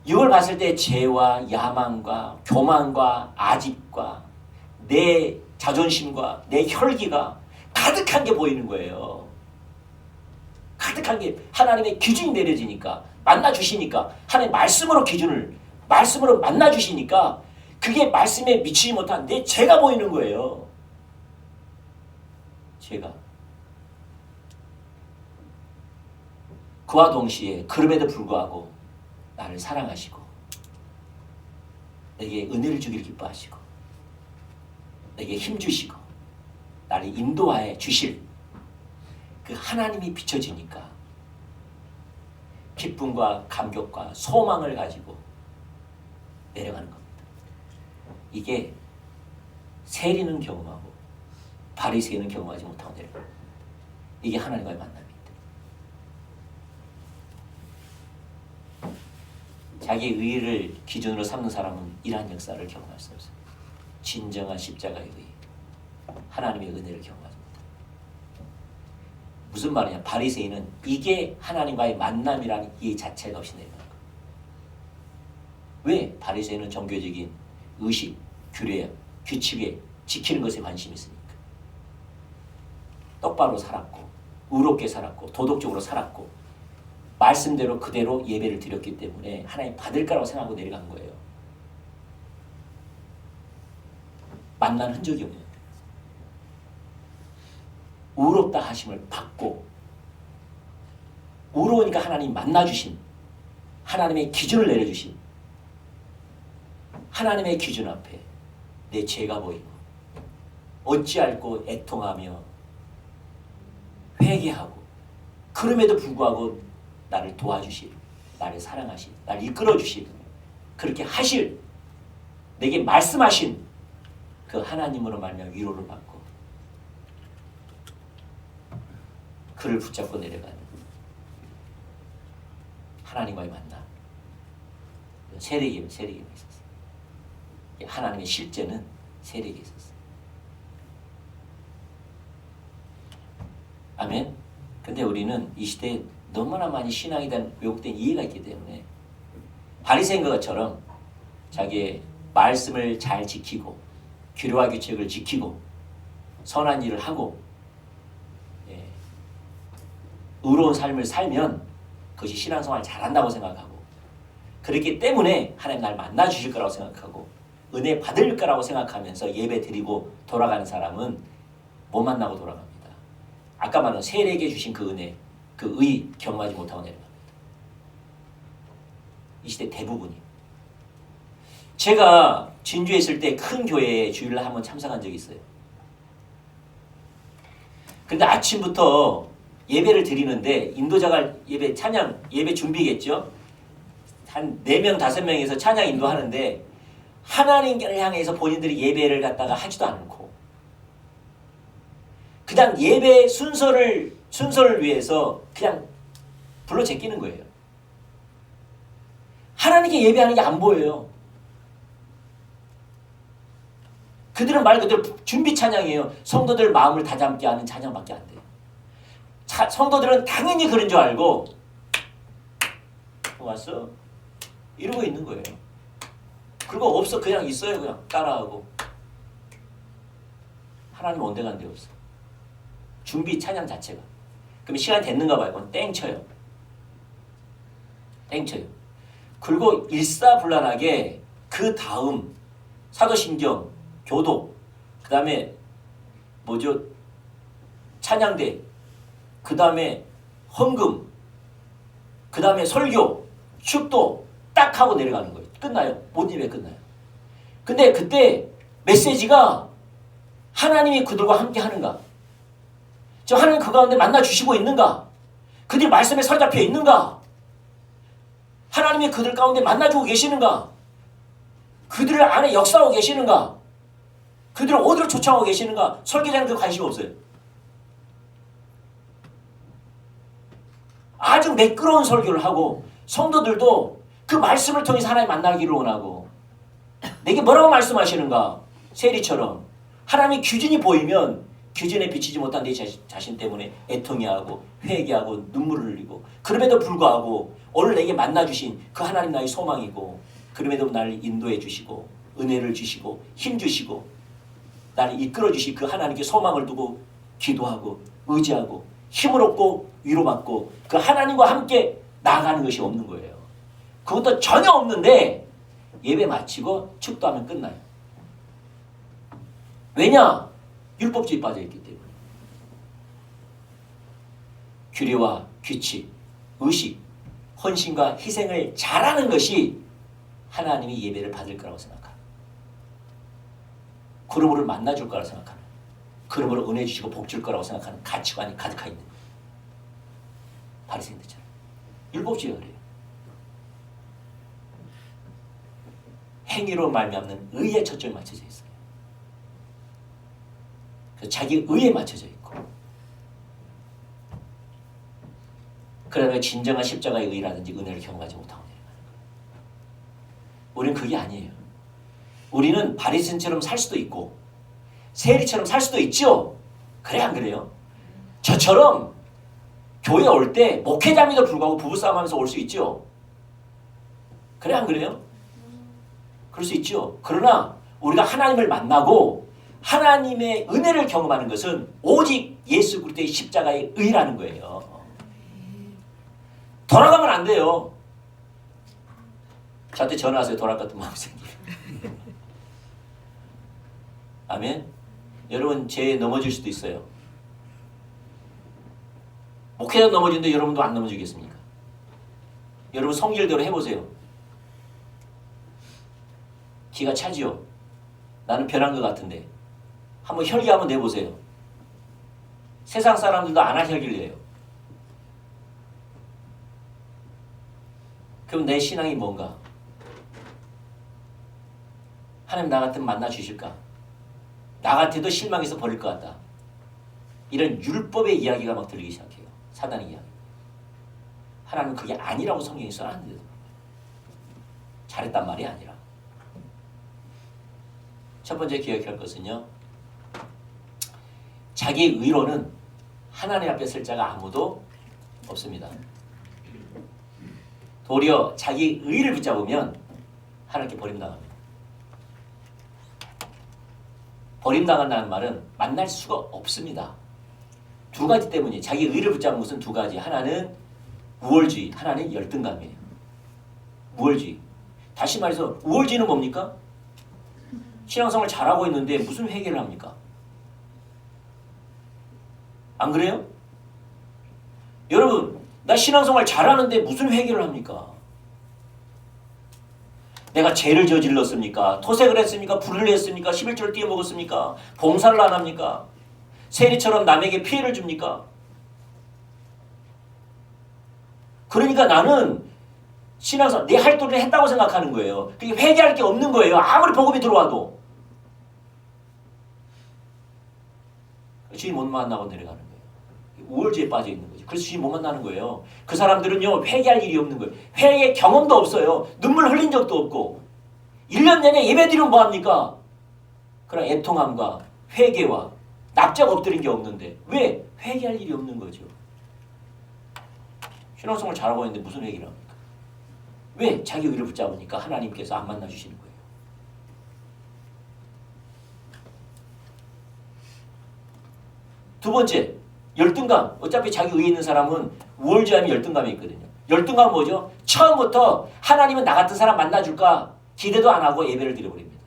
이걸 봤을 때 죄와 야망과 교만과 아집과 내 자존심과 내 혈기가 가득한 게 보이는 거예요. 가득한 게 하나님의 기준이 내려지니까, 만나주시니까, 하나님의 말씀으로 만나주시니까 그게 말씀에 미치지 못한 내 죄가 보이는 거예요. 죄가. 그와 동시에 그럼에도 불구하고 나를 사랑하시고 내게 은혜를 주기를 기뻐하시고 내게 힘 주시고 나를 인도하여 주실 그 하나님이 비춰지니까 기쁨과 감격과 소망을 가지고 내려가는 겁니다. 이게 세리는 경험하고 바리새인은 경험하지 못하고 내려갑니다. 이게 하나님과의 만남입니다. 자기의 의의를 기준으로 삼는 사람은 이러한 역사를 경험할 수 없어요. 진정한 십자가의 의의, 하나님의 은혜를 경험하지 못합니다. 무슨 말이냐? 바리새인은 이게 하나님과의 만남이라는 이 자체가 없이 내려가는 거예요. 왜? 바리새인은 종교적인 의식, 규례, 규칙에 지키는 것에 관심이 있으니까. 똑바로 살았고 의롭게 살았고 도덕적으로 살았고 말씀대로 그대로 예배를 드렸기 때문에 하나님 받을 거라고 생각하고 내려간 거예요. 만난 흔적이 없는 거예요. 의롭다 하심을 받고 의로우니까 하나님 만나주신 하나님의 기준을 내려주신 하나님의 기준 앞에 내 죄가 보이고 어찌할꼬 애통하며 회개하고 그럼에도 불구하고 나를 도와주실, 나를 사랑하실, 나를 이끌어주실, 그렇게 하실, 내게 말씀하신 그 하나님으로 말미암아 위로를 받고 그를 붙잡고 내려가는 하나님과의 만남. 세례기에 있었어요. 하나님의 실제는 세례기에 있었어요. 아멘. 근데 우리는 이 시대에 너무나 많이 신앙에 대한 왜곡된 이해가 있기 때문에 바리새인과 것처럼 자기의 말씀을 잘 지키고 규례와 규칙을 지키고 선한 일을 하고 의로운 삶을 살면 그것이 신앙생활을 잘한다고 생각하고 그렇기 때문에 하나님 날 만나 주실 거라고 생각하고 은혜 받을 거라고 생각하면서 예배 드리고 돌아가는 사람은 못 만나고 돌아갑니다. 아까 말한 세례에게 주신 그 은혜, 그 의 경험하지 못하고 내려갑니다. 이 시대 대부분이. 제가 진주에 있을 때 큰 교회에 주일날 한번 참석한 적이 있어요. 근데 아침부터 예배를 드리는데 인도자가 예배 찬양 예배 준비겠죠. 한 4명 5명에서 찬양 인도하는데 하나님을 향해서 본인들이 예배를 갖다가 하지도 않고 그냥 예배 순서를 위해서 그냥 불러 제끼는 거예요. 하나님께 예배하는 게 안 보여요. 그들은 말 그대로 준비 찬양이에요. 성도들 마음을 다잡게 하는 찬양밖에 안 돼요. 성도들은 당연히 그런 줄 알고 왔어? 이러고 있는 거예요. 그리고 없어. 그냥 있어요. 그냥 따라하고. 하나님 온데간 데 없어. 준비 찬양 자체가. 그럼 시간이 됐는가 봐요. 그건 땡 쳐요. 땡 쳐요. 그리고 일사불란하게 그 다음 사도신경, 교독, 그 다음에 뭐죠? 찬양대, 그 다음에 헌금, 그 다음에 설교, 축도 딱 하고 내려가는 거예요. 끝나요. 못 예배 끝나요. 근데 그때 메시지가 하나님이 그들과 함께 하는가? 저 하나님 그 가운데 만나 주시고 있는가? 그들 말씀에 사로잡혀 있는가? 하나님이 그들 가운데 만나주고 계시는가? 그들을 안에 역사하고 계시는가? 그들을 어디로 초청하고 계시는가? 설교자는 그 관심 없어요. 아주 매끄러운 설교를 하고 성도들도 그 말씀을 통해서 하나님 만나기를 원하고 내게 뭐라고 말씀하시는가? 세리처럼 하나님의 규준이 보이면 규준에 비치지 못한 내 자신 때문에 애통해하고 회개하고 눈물을 흘리고 그럼에도 불구하고 오늘 내게 만나주신 그 하나님 나의 소망이고 그럼에도 나를 인도해 주시고 은혜를 주시고 힘 주시고 나를 이끌어 주실 그 하나님께 소망을 두고 기도하고 의지하고 힘을 얻고 위로받고 그 하나님과 함께 나아가는 것이 없는 거예요. 그것도 전혀 없는데 예배 마치고 축도하면 끝나요. 왜냐? 율법주의 빠져있기 때문에. 규례와 규칙, 의식, 헌신과 희생을 잘하는 것이 하나님이 예배를 받을 거라고 생각합니다. 그러므로 만나줄 거라고 생각합니다. 그러므로 은혜 주시고 복 줄 거라고 생각하는 가치관이 가득하 있는 거예요. 바리새인들처럼. 율법주의가 그래요. 행위로 말미암는 의에 초점이 맞춰져 있어요. 그래서 자기 의에 맞춰져 있고 그러면 진정한 십자가의 의라든지 은혜를 경험하지 못하고 내려가는 거예요. 우리는 그게 아니에요. 우리는 바리새인처럼 살 수도 있고 세리처럼 살 수도 있죠. 그래 안 그래요? 저처럼 교회 올 때 목회자임에도 불구하고 부부싸움하면서 올 수 있죠. 그래 안 그래요? 그럴 수 있죠. 그러나 우리가 하나님을 만나고 하나님의 은혜를 경험하는 것은 오직 예수 그리스도의 십자가의 의라는 거예요. 돌아가면 안 돼요. 저한테 전화하세요. 돌아갈 것 같은 마음이 생기면. 아멘. 여러분 죄에 넘어질 수도 있어요. 목회자 넘어지는데 여러분도 안 넘어지겠습니까? 여러분 성질대로 해보세요. 기가 차지요. 나는 변한 것 같은데 한번 혈기 한번 내보세요. 세상 사람들도 안 할 혈기를 내요. 그럼 내 신앙이 뭔가? 하나님 나 같으면 만나 주실까? 나 같아도 실망해서 버릴 것 같다. 이런 율법의 이야기가 막 들리기 시작해요. 사단의 이야기. 하나님은 그게 아니라고 성경에 써놨는데도 잘했단 말이 아니라. 첫 번째 기억할 것은요. 자기 의로는 하나님 앞에 설 자가 아무도 없습니다. 도리어 자기 의를 붙잡으면 하나님께 버림당합니다. 버림당한다는 말은 만날 수가 없습니다. 두 가지 때문이에요. 자기 의를 붙잡은 것은 두 가지. 하나는 우월주의, 하나는 열등감이에요. 우월주의. 다시 말해서 우월주의는 뭡니까? 신앙생활 잘하고 있는데 무슨 회개를 합니까? 안 그래요? 여러분, 나 신앙생활 잘하는데 무슨 회개를 합니까? 내가 죄를 저질렀습니까? 토색을 했습니까? 불을 했습니까? 11조를 띄어먹었습니까? 봉사를 안 합니까? 세리처럼 남에게 피해를 줍니까? 그러니까 나는 신앙생활 내 활동을 했다고 생각하는 거예요. 그게 회개할 게 없는 거예요. 아무리 복음이 들어와도. 주님 못 만나고 내려가는 거예요. 우월주의에 빠져 있는 거지. 그래서 주님 못 만나는 거예요. 그 사람들은요 회개할 일이 없는 거예요. 회개 경험도 없어요. 눈물 흘린 적도 없고 1년 내내 예배드리면 뭐합니까? 그런 애통함과 회개와 납작 엎드린 게 없는데 왜? 회개할 일이 없는 거죠. 신앙생활 잘하고 있는데 무슨 회개를 합니까? 왜? 자기 의를 붙잡으니까 하나님께서 안 만나주시는 거예요. 두 번째, 열등감. 어차피 자기 의에 있는 사람은 우월주의하면 열등감이 있거든요. 열등감은 뭐죠? 처음부터 하나님은 나 같은 사람 만나줄까 기대도 안 하고 예배를 드려버립니다.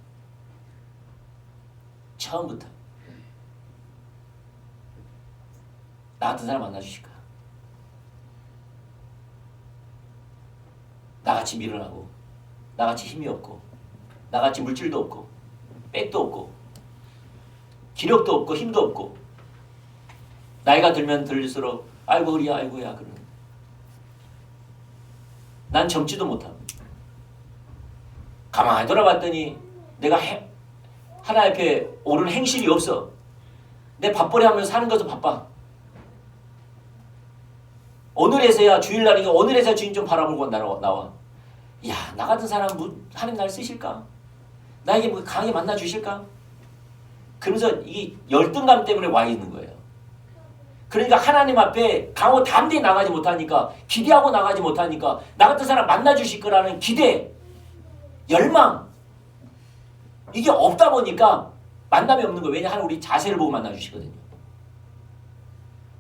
처음부터. 나 같은 사람 만나주실까? 나같이 미련하고 나같이 힘이 없고 나같이 물질도 없고 백도 없고 기력도 없고 힘도 없고 나이가 들면 들릴수록 아이고 우리야 아이고야 그러는. 난 젊지도 못하고 가만히 돌아봤더니 내가 하나님 앞에 옳은 행실이 없어. 내 밥벌이 하면서 사는 것도 바빠. 오늘에서야 주일날이니까 오늘에서야 주인 좀 바라보고 나와. 야, 나 같은 사람 하나님 날 쓰실까? 나에게 뭐 강하게 만나 주실까? 그러면서 이 열등감 때문에 와 있는 거예요. 그러니까 하나님 앞에 강하고 담대히 나가지 못하니까, 기대하고 나가지 못하니까 나 같은 사람 만나 주실 거라는 기대, 열망, 이게 없다 보니까 만남이 없는 거예요. 왜냐? 하나님 우리 자세를 보고 만나 주시거든요.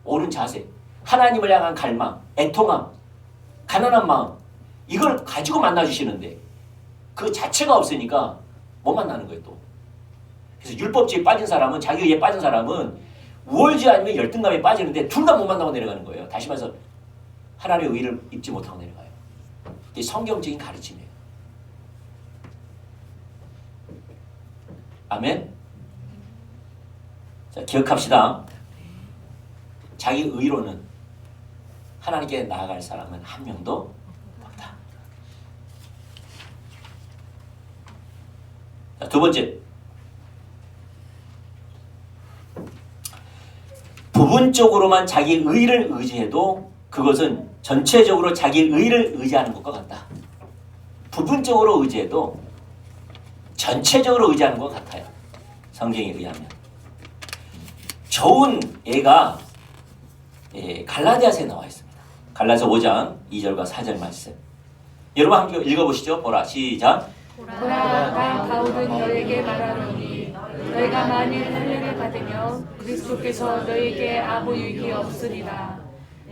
옳은 자세, 하나님을 향한 갈망, 애통함, 가난한 마음, 이걸 가지고 만나 주시는데 그 자체가 없으니까 못 만나는 거예요. 또 그래서 율법주의에 빠진 사람은, 자기 의에 빠진 사람은 우월주의 아니면 열등감에 빠지는데 둘 다 못 만나고 내려가는 거예요. 다시 말해서 하나님의 의를 입지 못하고 내려가요. 이게 성경적인 가르침이에요. 아멘. 자, 기억합시다. 자기 의로는 하나님께 나아갈 사람은 한 명도 없다. 자, 두 번째, 부분적으로만 자기 의를 의지해도 그것은 전체적으로 자기 의를 의지하는 것과 같다. 부분적으로 의지해도 전체적으로 의지하는 것 같아요. 성경에 의하면. 좋은 예가 갈라디아서에 나와 있습니다. 갈라디아서 5장 2절과 4절 말씀. 여러분 함께 읽어보시죠. 보라, 시작. 보라, 나 바울은 너에게 말하노니 너희가 만일 할례를 받으면 그리스도께서 너희에게 아무 유익이 없으리라.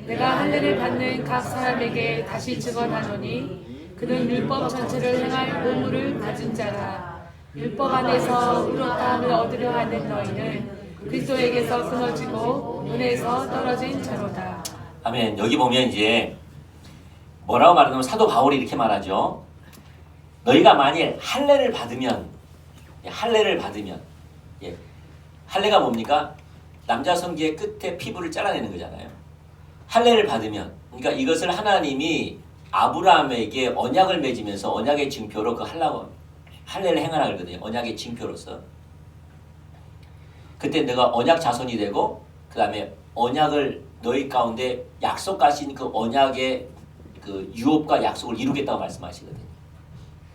내가 할례를 받는 각 사람에게 다시 증언하노니 그는 율법 전체를 행할 의무를 가진 자라. 율법 안에서 의롭다함을 얻으려 하는 너희는 그리스도에게서 끊어지고 은혜에서 떨어진 자로다. 아멘. 여기 보면 이제 뭐라고 말하냐면 사도 바울이 이렇게 말하죠. 너희가 만일 할례를 받으면, 할례가 뭡니까? 남자 성기의 끝에 피부를 잘라내는 거잖아요. 할례를 받으면, 그러니까 이것을 하나님이 아브라함에게 언약을 맺으면서 언약의 징표로 그 할례를 행하라 그러거든요. 언약의 징표로서. 그때 내가 언약 자손이 되고, 그 다음에 언약을 너희 가운데 약속하신 그 언약의 그 유업과 약속을 이루겠다고 말씀하시거든요.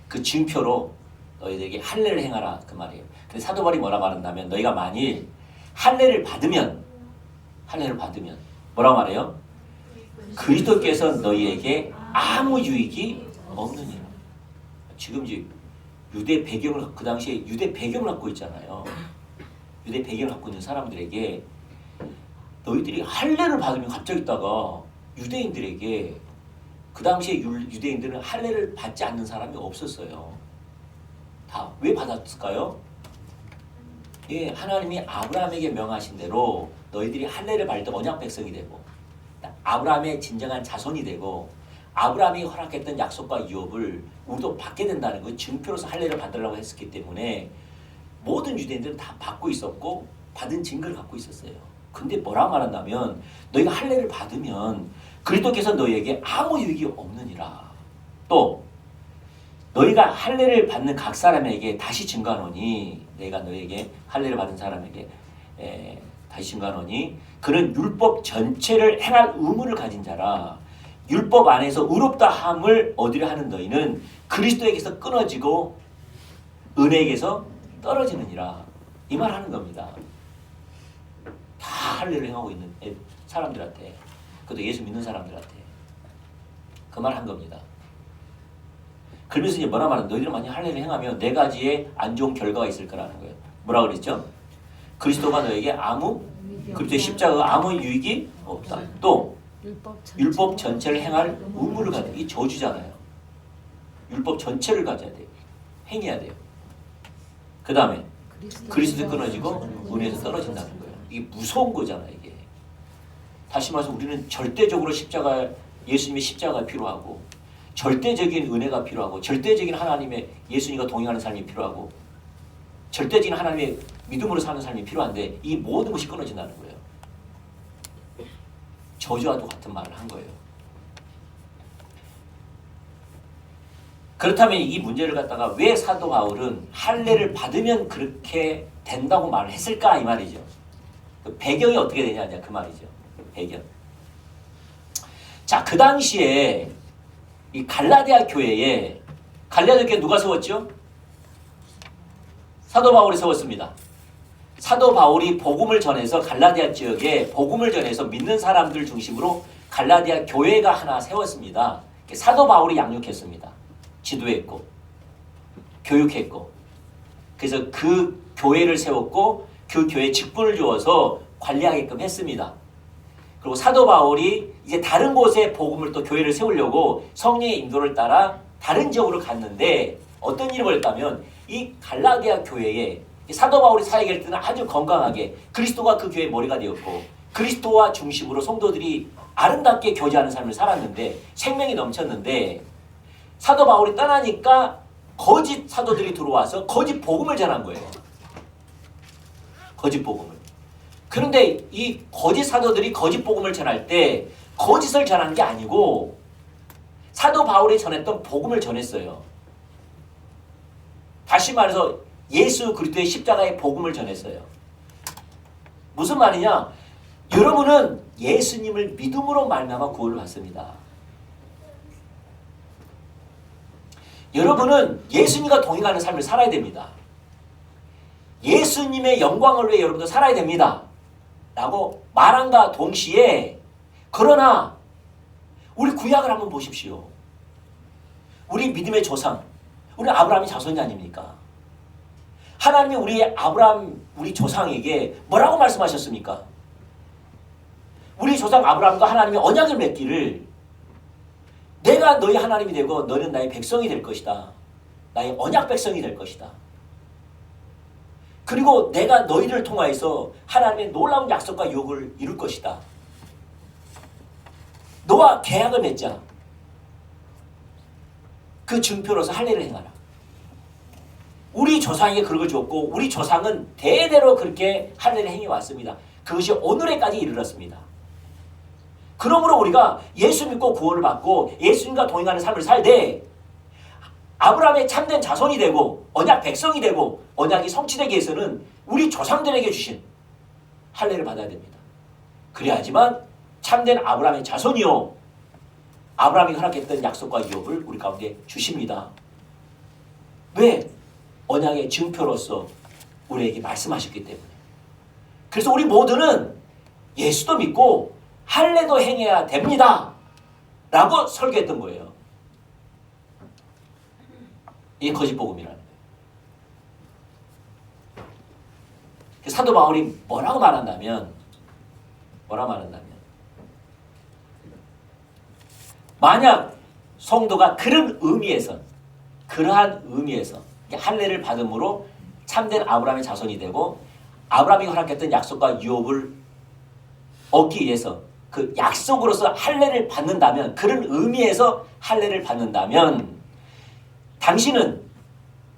그 징표로 너희들에게 할례를 행하라, 그 말이에요. 근데 사도 바울이 뭐라 말한다면, 너희가 만일 할례를 받으면 뭐라고 말해요? 그리스도께서 너희에게 아무 유익이 없느니라. 지금 이제 유대 배경을, 그 당시에 유대 배경을 갖고 있잖아요. 유대 배경을 갖고 있는 사람들에게 너희들이 할례를 받으면 갑자기 있다가 유대인들에게, 그 당시에 유대인들은 할례를 받지 않는 사람이 없었어요. 다 왜 받았을까요? 예, 하나님이 아브라함에게 명하신 대로 너희들이 할례를 받을 때 언약 백성이 되고 아브라함의 진정한 자손이 되고 아브라함이 허락했던 약속과 유업을 우리도 받게 된다는 그 증표로서 할례를 받으려고 했었기 때문에 모든 유대인들은 다 받고 있었고 받은 증거를 갖고 있었어요. 근데 뭐라고 말한다면, 너희가 할례를 받으면 그리스도께서 너희에게 아무 유익이 없느니라. 또 너희가 할례를 받는 각 사람에게 다시 증거하노니, 내가 너희에게 할례를 받은 사람에게 다시 증거하노니 그는 율법 전체를 행할 의무를 가진 자라. 율법 안에서 의롭다함을 얻으려 하는 너희는 그리스도에게서 끊어지고 은혜에게서 떨어지느니라. 이 말 하는 겁니다. 다 할례를 행하고 있는 사람들한테, 그것도 예수 믿는 사람들한테 그 말 한 겁니다. 그러면서 이제 뭐라 말하는, 너희들은 만약 할례를 행하면 네 가지의 안 좋은 결과가 있을 거라는 거예요. 뭐라 그랬죠? 그리스도가 너에게 그리스도의 십자가가 아무 유익이 없다. 또 율법 전체를 행할 의무를 가져. 이 저주잖아요. 율법 전체를 가져야 돼요. 행해야 돼요. 그 다음에 그리스도 끊어지고 은혜에서 떨어진다는 거예요. 이게 무서운 거잖아요. 이게. 다시 말해서 우리는 절대적으로 예수님의 십자가가 필요하고, 절대적인 은혜가 필요하고, 절대적인 하나님의 예수님과 동행하는 삶이 필요하고, 절대적인 하나님의 믿음으로 사는 삶이 필요한데 이 모든 것이 끊어진다는 거예요. 저주와도 같은 말을 한 거예요. 그렇다면 이 문제를 갖다가 왜 사도 바울은 할례를 받으면 그렇게 된다고 말을 했을까, 이 말이죠. 그 배경이 어떻게 되냐, 그 말이죠. 배경. 자, 그 당시에 이 갈라디아 교회에 갈라디아 교회 누가 세웠죠? 사도 바울이 세웠습니다. 사도 바울이 복음을 전해서 갈라디아 지역에 복음을 전해서 믿는 사람들 중심으로 갈라디아 교회가 하나 세웠습니다. 사도 바울이 양육했습니다. 지도했고 교육했고 그래서 그 교회를 세웠고 그 교회에 직분을 주어서 관리하게끔 했습니다. 그리고 사도 바울이 이제 다른 곳에 복음을 또 교회를 세우려고 성령의 인도를 따라 다른 지역으로 갔는데 어떤 일이 벌였다면 이 갈라디아 교회에 사도 바울이 사역할 때는 아주 건강하게 그리스도가 그 교회의 머리가 되었고 그리스도와 중심으로 성도들이 아름답게 교제하는 삶을 살았는데 생명이 넘쳤는데 사도 바울이 떠나니까 거짓 사도들이 들어와서 거짓 복음을 전한 거예요. 거짓 복음을. 그런데 이 거짓 사도들이 거짓 복음을 전할 때 거짓을 전한 게 아니고 사도 바울이 전했던 복음을 전했어요. 다시 말해서 예수 그리스도의 십자가의 복음을 전했어요. 무슨 말이냐? 여러분은 예수님을 믿음으로 말미암아 구원을 받습니다. 여러분은 예수님과 동행하는 삶을 살아야 됩니다. 예수님의 영광을 위해 여러분도 살아야 됩니다. 라고 말함과 동시에 그러나 우리 구약을 한번 보십시오. 우리 믿음의 조상, 우리 아브라함의 자손이 아닙니까? 하나님이 우리 아브라함, 우리 조상에게 뭐라고 말씀하셨습니까? 우리 조상 아브라함과 하나님이 언약을 맺기를 내가 너희 하나님이 되고 너는 나의 백성이 될 것이다. 나의 언약 백성이 될 것이다. 그리고 내가 너희를 통하여서 하나님의 놀라운 약속과 유업을 이룰 것이다. 너와 계약을 맺자. 그 증표로서 할례를 행하라. 우리 조상에게 그런 걸 줬고 우리 조상은 대대로 그렇게 할례를 행해왔습니다. 그것이 오늘에까지 이르렀습니다. 그러므로 우리가 예수 믿고 구원을 받고 예수님과 동행하는 삶을 살되 아브라함의 참된 자손이 되고 언약 백성이 되고 언약이 성취되기 위해서는 우리 조상들에게 주신 할례를 받아야 됩니다. 그래야지만 참된 아브라함의 자손이요 아브라함이 허락했던 약속과 유업을 우리 가운데 주십니다. 왜? 언약의 증표로서 우리에게 말씀하셨기 때문에. 그래서 우리 모두는 예수도 믿고 할례도 행해야 됩니다. 라고 설교했던 거예요. 이게 거짓복음이라는 거예요. 사도 바울이 뭐라고 말한다면 만약 성도가 그러한 의미에서 할례를 받음으로 참된 아브라함의 자손이 되고 아브라함이 허락했던 약속과 유업을 얻기 위해서 그 약속으로서 할례를 받는다면 그런 의미에서 할례를 받는다면 당신은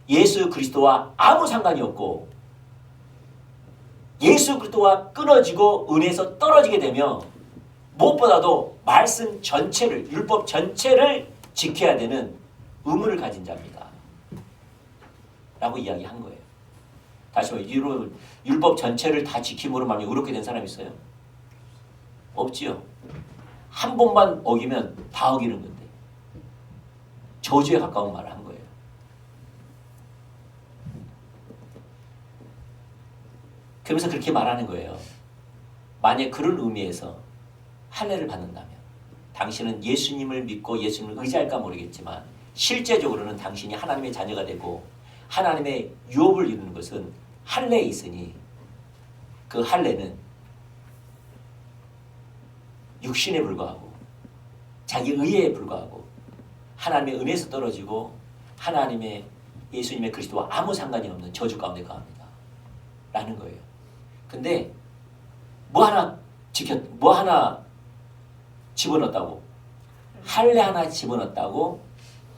예수 그리스도와 아무 상관이 없고 예수 그리스도와 끊어지고 은혜에서 떨어지게 되며 무엇보다도 말씀 전체를 율법 전체를 지켜야 되는 의무를 가진 자입니다. 라고 이야기한 거예요. 다시 말해 율법 전체를 다 지킴으로 말미암아 의롭게 된 사람이 있어요? 없지요. 한 번만 어기면 다 어기는 건데 저주에 가까운 말을 한 거예요. 그러면서 그렇게 말하는 거예요. 만약 그런 의미에서 할례를 받는다면 당신은 예수님을 믿고 예수님을 의지할까 모르겠지만 실제적으로는 당신이 하나님의 자녀가 되고 하나님의 유업을 이루는 것은 할례에 있으니 그 할례는 육신에 불과하고 자기 의에 불과하고 하나님의 은혜에서 떨어지고 하나님의 예수님의 그리스도와 아무 상관이 없는 저주 가운데 가합니다. 라는 거예요. 근데 뭐 하나 집어넣었다고 할례 하나 집어넣었다고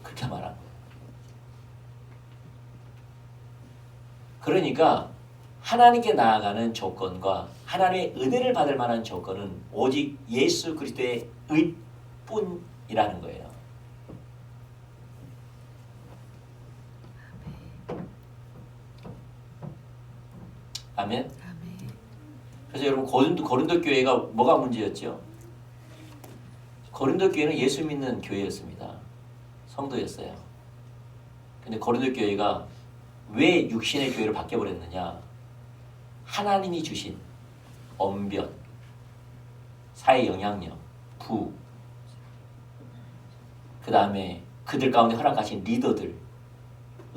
그렇게 말한 거예요. 그러니까 하나님께 나아가는 조건과 하나님의 은혜를 받을 만한 조건은 오직 예수 그리스도의 의뿐이라는 거예요. 아멘. 그래서 여러분 고린도 교회가 뭐가 문제였죠? 고린도 교회는 예수 믿는 교회였습니다. 성도였어요. 근데 고린도 교회가 왜 육신의 교회로 바뀌어버렸느냐? 하나님이 주신 언변, 사회 영향력, 부, 그 다음에 그들 가운데 허락하신 리더들,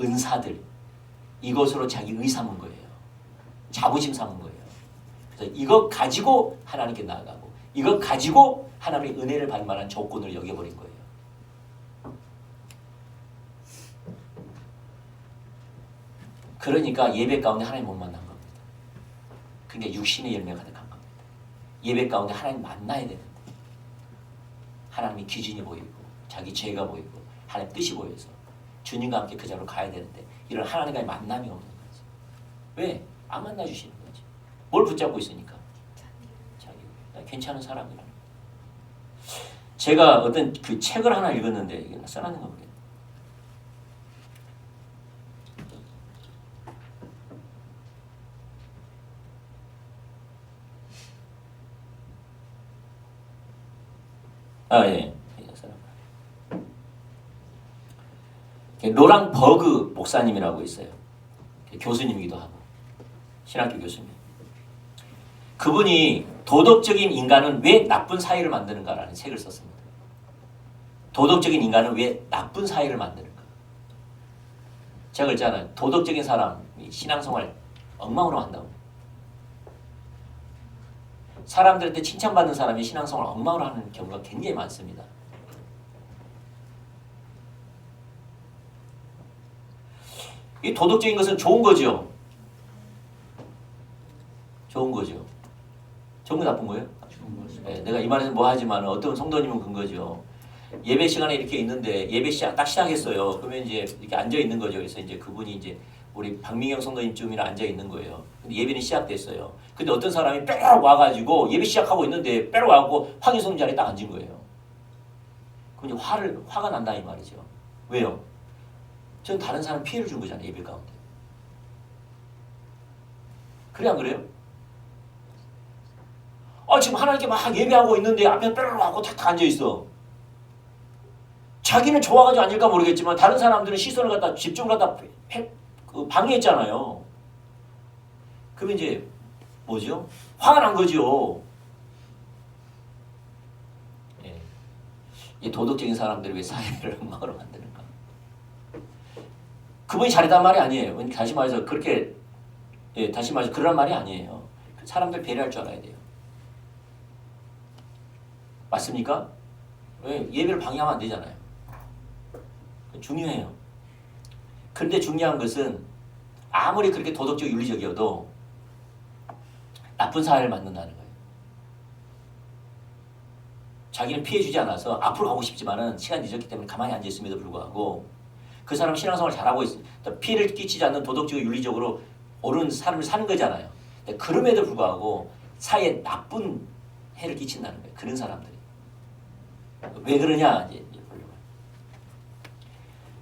은사들, 이것으로 자기 의 삼은 거예요. 자부심 삼은 거예요. 그래서 이것 가지고 하나님께 나아가고 이것 가지고 하나님의 은혜를 받을 만한 조건을 여겨버린 거예요. 그러니까 예배 가운데 하나님 못 만난 겁니다. 그러니까 육신의 열매가 가득한 겁니다. 예배 가운데 하나님 만나야 되는데 하나님의 기준이 보이고 자기 죄가 보이고 하나님 뜻이 보여서 주님과 함께 그 자리로 가야 되는데 이런 하나님과의 만남이 없는 거지. 왜? 안 만나주시는 거지. 뭘 붙잡고 있으니까? 자기 괜찮은 사람이라는 거예요. 제가 어떤 그 책을 하나 읽었는데 이게 써놨는 거 보겠네. 아, 예. 로랑 버그 목사님이라고 있어요. 교수님이기도 하고 신학교 교수님. 그분이 도덕적인 인간은 왜 나쁜 사회를 만드는가라는 책을 썼습니다. 도덕적인 인간은 왜 나쁜 사회를 만드는가. 제가 그랬잖아요. 도덕적인 사람이 신앙생활 엉망으로 한다고. 사람들한테 칭찬받는 사람이 신앙생활 엉망으로 하는 경우가 굉장히 많습니다. 이 도덕적인 것은 좋은 거죠. 좋은 거죠. 좋은 거 나쁜 거예요? 좋은 거죠. 네, 내가 이 말에서 뭐 하지만 어떤 성도님은 그런 거죠. 예배 시간에 이렇게 있는데 예배 딱 시작했어요. 그러면 이제 이렇게 앉아 있는 거죠. 그래서 이제 그분이 이제 우리 박민경 성도님쯤이나 앉아 있는 거예요. 근데 예배는 시작됐어요. 근데 어떤 사람이 빼러 와가지고 예배 시작하고 있는데 빼러 와갖고 황희성 자리에 딱 앉은 거예요. 그럼 이제 화가 난다 이 말이죠. 왜요? 전 다른 사람 피해를 준 거잖아요. 예배 가운데. 그래 안 그래요? 지금 하나님께 막 예배하고 있는데 앞에 빼러 와갖고 탁탁 앉아있어. 자기는 좋아가지고 앉을까 모르겠지만 다른 사람들은 시선을 갖다 집중을 갖다 방해했잖아요. 그러면 이제 뭐죠? 화가 난 거죠. 예. 이 도덕적인 사람들이 왜 사회를 엉망으로 만드는가? 그분이 잘했단 말이 아니에요. 다시 말해서 그렇게 다시 말해서 그런 말이 아니에요. 사람들 배려할 줄 알아야 돼요. 맞습니까? 왜? 예배를 방해하면 안 되잖아요. 중요해요. 그런데 중요한 것은 아무리 그렇게 도덕적 윤리적이어도 나쁜 사회를 만든다는 거예요. 자기는 피해주지 않아서 앞으로 가고 싶지만은 시간이 늦었기 때문에 가만히 앉아있음에도 불구하고 그 사람 신앙생활 잘하고 있으니까 피해를 끼치지 않는 도덕적이고 윤리적으로 옳은 삶을 사는 거잖아요. 그럼에도 불구하고 사회에 나쁜 해를 끼친다는 거예요. 그런 사람들이. 왜 그러냐 이제 보려고.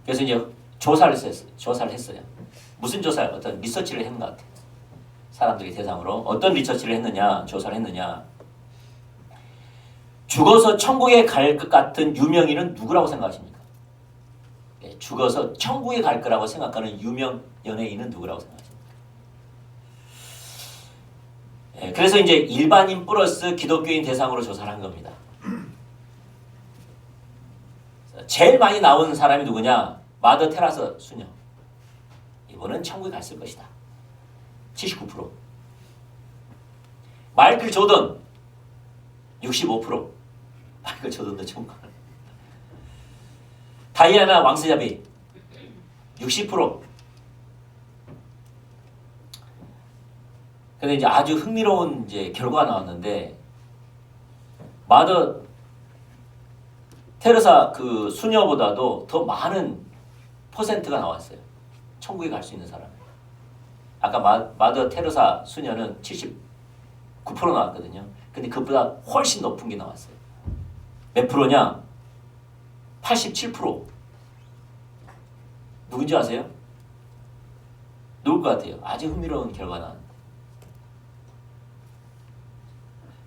그래서 이제 조사를 했어요. 무슨 조사를 어떤 리서치를 했는 것 같아요. 사람들이 대상으로 어떤 리서치를 했느냐, 조사를 했느냐. 죽어서 천국에 갈 것 같은 유명인은 누구라고 생각하십니까? 죽어서 천국에 갈 거라고 생각하는 유명 연예인은 누구라고 생각하십니까? 그래서 이제 일반인 플러스 기독교인 대상으로 조사를 한 겁니다. 제일 많이 나온 사람이 누구냐? 마더 테라사 수녀. 이분은 천국에 갔을 것이다. 79%. 마이클 조던 65%. 마이클 조던도 천국 가. 다이아나 왕세자비 60%. 근데 이제 아주 흥미로운 이제 결과가 나왔는데 마더 테레사 그 수녀보다도 더 많은 퍼센트가 나왔어요. 천국에 갈 수 있는 사람. 아까 마더 테레사 수녀는 79% 나왔거든요. 근데 그보다 훨씬 높은 게 나왔어요. 몇 프로냐? 87%. 누군지 아세요? 누굴 것 같아요? 아주 흥미로운 결과가 나왔는데.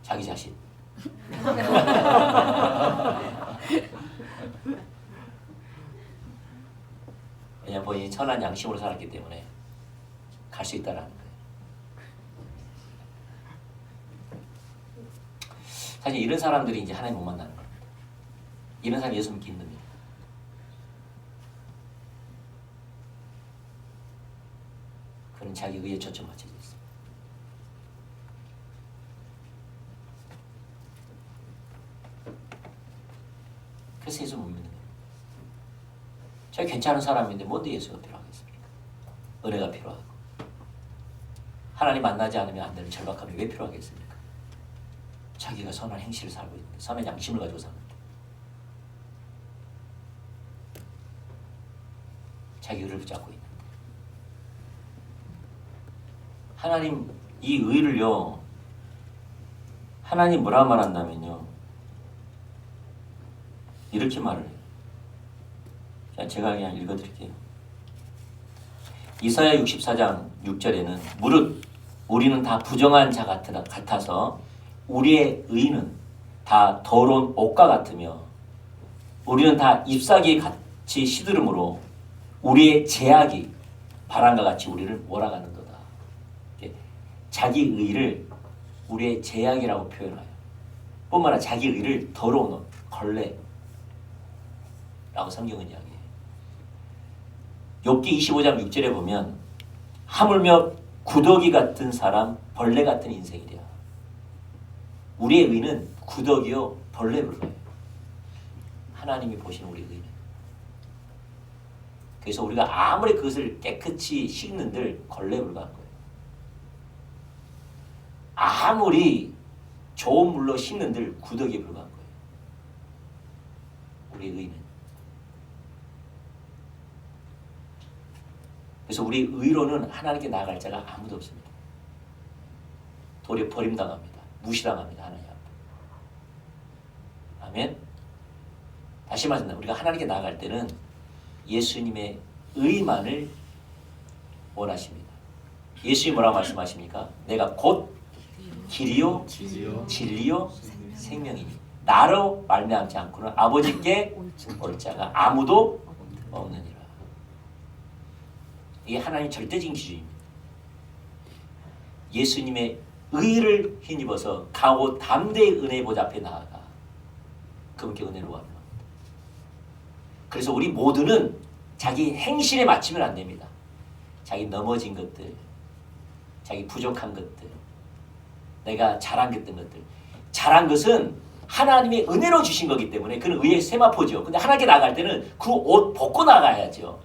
자기 자신. 왜냐면 본인이 선한 양심으로 살았기 때문에 갈 수 있다라는 거예요. 사실 이런 사람들이 이제 하나님 못 만나는 겁니다. 이런 사람이 예수 믿기 힘듭니다. 그는 자기 의에 초점 맞춰져 있습니다. 그래서 예수 못 믿는 거예요. 제가 괜찮은 사람인데 뭔데 예수가 필요하겠습니까? 은혜가 필요하고 하나님 만나지 않으면 안 되는 절박함이 왜 필요하겠습니까? 자기가 선한 행실을 살고 있는데, 선한 양심을 가지고 사는데, 자기 의를 붙잡고 있는데, 하나님 이 의를요, 하나님 뭐라 말한다면요, 이렇게 말을 해요. 자, 제가 그냥 읽어드릴게요. 이사야 64장 6절에는 무릇 우리는 다 부정한 자 같아서 우리의 의는 다 더러운 옷과 같으며 우리는 다 잎사귀 같이 시들음으로 우리의 제약이 바람과 같이 우리를 몰아가는도다. 자기 의를 우리의 제약이라고 표현해요. 뿐만 아니라 자기 의를 더러운 옷, 걸레라고 성경은 이야기해요. 욥기 25장 6절에 보면 하물며 구더기 같은 사람, 벌레 같은 인생이랴. 우리의 의는 구더기요 벌레 불과해요. 하나님이 보시는 우리 의는. 그래서 우리가 아무리 그것을 깨끗이 씻는들 걸레 불과한 거예요. 아무리 좋은 물로 씻는들 구더기에 불과한 거예요. 우리의 의는. 그래서 우리 의로는 하나님께 나아갈 자가 아무도 없습니다. 도리어 버림당합니다. 무시당합니다. 하나님 앞에. 아멘. 다시 말씀드립니다. 우리가 하나님께 나아갈 때는 예수님의 의만을 원하십니다. 예수님이 뭐라고 말씀하십니까? 내가 곧 길이요 진리요 생명이니 나로 말미암지 않고는 아버지께 올 자가 아무도 없느니라. 이게 하나님 절대적인 기준입니다. 예수님의 의를 힘입어서 강하고 담대의 은혜의 보좌 앞에 나아가 그분께 은혜로 구하는 겁니다. 그래서 우리 모두는 자기 행실에 맞추면 안 됩니다. 자기 넘어진 것들, 자기 부족한 것들, 내가 잘한 것들, 잘한 것은 하나님이 은혜로 주신 거기 때문에 그는 의의 세마포죠. 근데 하나님께 나갈 때는 그 옷 벗고 나가야죠.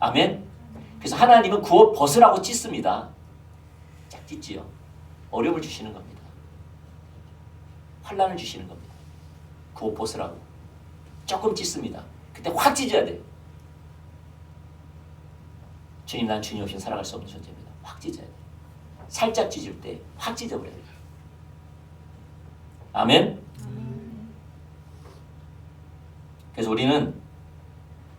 아멘. 그래서 하나님은 그 옷 벗으라고 찢습니다. 쫙 찢지요. 어려움을 주시는 겁니다. 환난을 주시는 겁니다. 그 옷 벗으라고. 조금 찢습니다. 그때 확 찢어야 돼요. 주님, 난 주님 없이는 살아갈 수 없는 존재입니다. 확 찢어야 돼요. 살짝 찢을 때 확 찢어버려야 돼요. 아멘. 그래서 우리는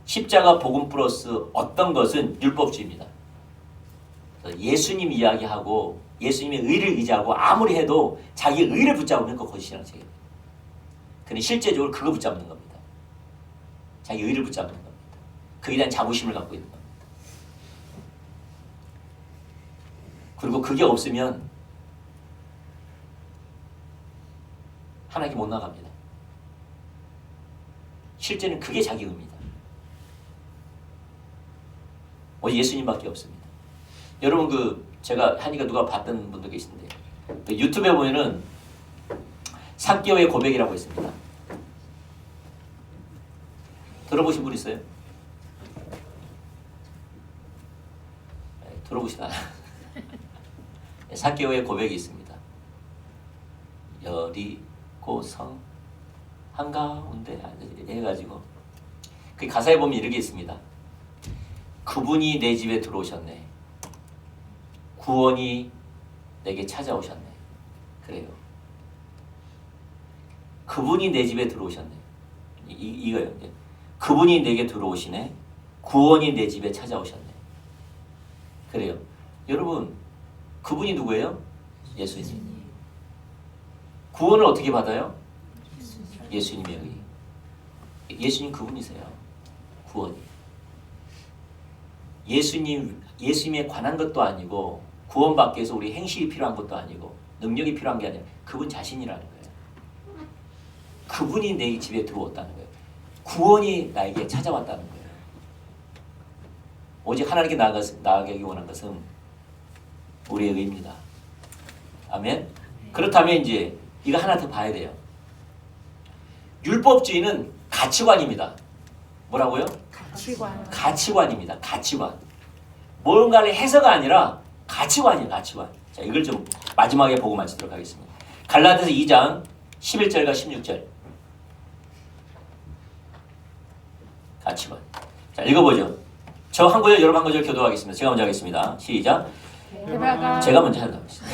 십자가 복음 플러스 어떤 것은 율법주의입니다. 예수님 이야기하고 예수님의 의를 의지하고 아무리 해도 자기 의를 붙잡으면 그거 거짓이라는 책입니다. 그는 실제적으로 그거 붙잡는 겁니다. 자기 의를 붙잡는 겁니다. 그에 대한 자부심을 갖고 있는 겁니다. 그리고 그게 없으면 하나님께 못 나갑니다. 실제는 그게 자기 의입니다. 예수님밖에 없습니다. 여러분 제가 하니까 누가 봤던 분도 계신데 유튜브에 보면은 사개오의 고백이라고 있습니다. 들어보신 분 있어요? 네, 들어보시나? 사개오의 고백이 있습니다. 여리고 성 한가운데 해가지고 그 가사에 보면 이렇게 있습니다. 그분이 내 집에 들어오셨네. 구원이 내게 찾아오셨네. 그래요. 그분이 내 집에 들어오셨네. 이거요. 그분이 내게 들어오시네. 구원이 내 집에 찾아오셨네. 그래요. 여러분, 그분이 누구예요? 예수님. 구원을 어떻게 받아요? 예수님의 의. 예수님 그분이세요. 구원이. 예수님에 관한 것도 아니고 구원받기 위해서 우리 행실이 필요한 것도 아니고 능력이 필요한 게 아니라 그분 자신이라는 거예요. 그분이 내 집에 들어왔다는 거예요. 구원이 나에게 찾아왔다는 거예요. 오직 하나님께 나아가기 원한 것은 우리의 의입니다. 아멘. 그렇다면 이제 이거 하나 더 봐야 돼요. 율법주의는 가치관입니다. 뭐라고요? 가치관. 가치관입니다. 가치관. 뭔가를 해서가 아니라 가치관이에요. 가치관. 자, 이걸 좀 마지막에 보고 마치도록 하겠습니다. 갈라디아서 2장 11절과 16절. 가치관. 자, 읽어보죠. 저 한 구절, 여러분 한 구절 교도하겠습니다. 제가 먼저 하겠습니다. 시작. 제가 먼저 하도록 하겠습니다.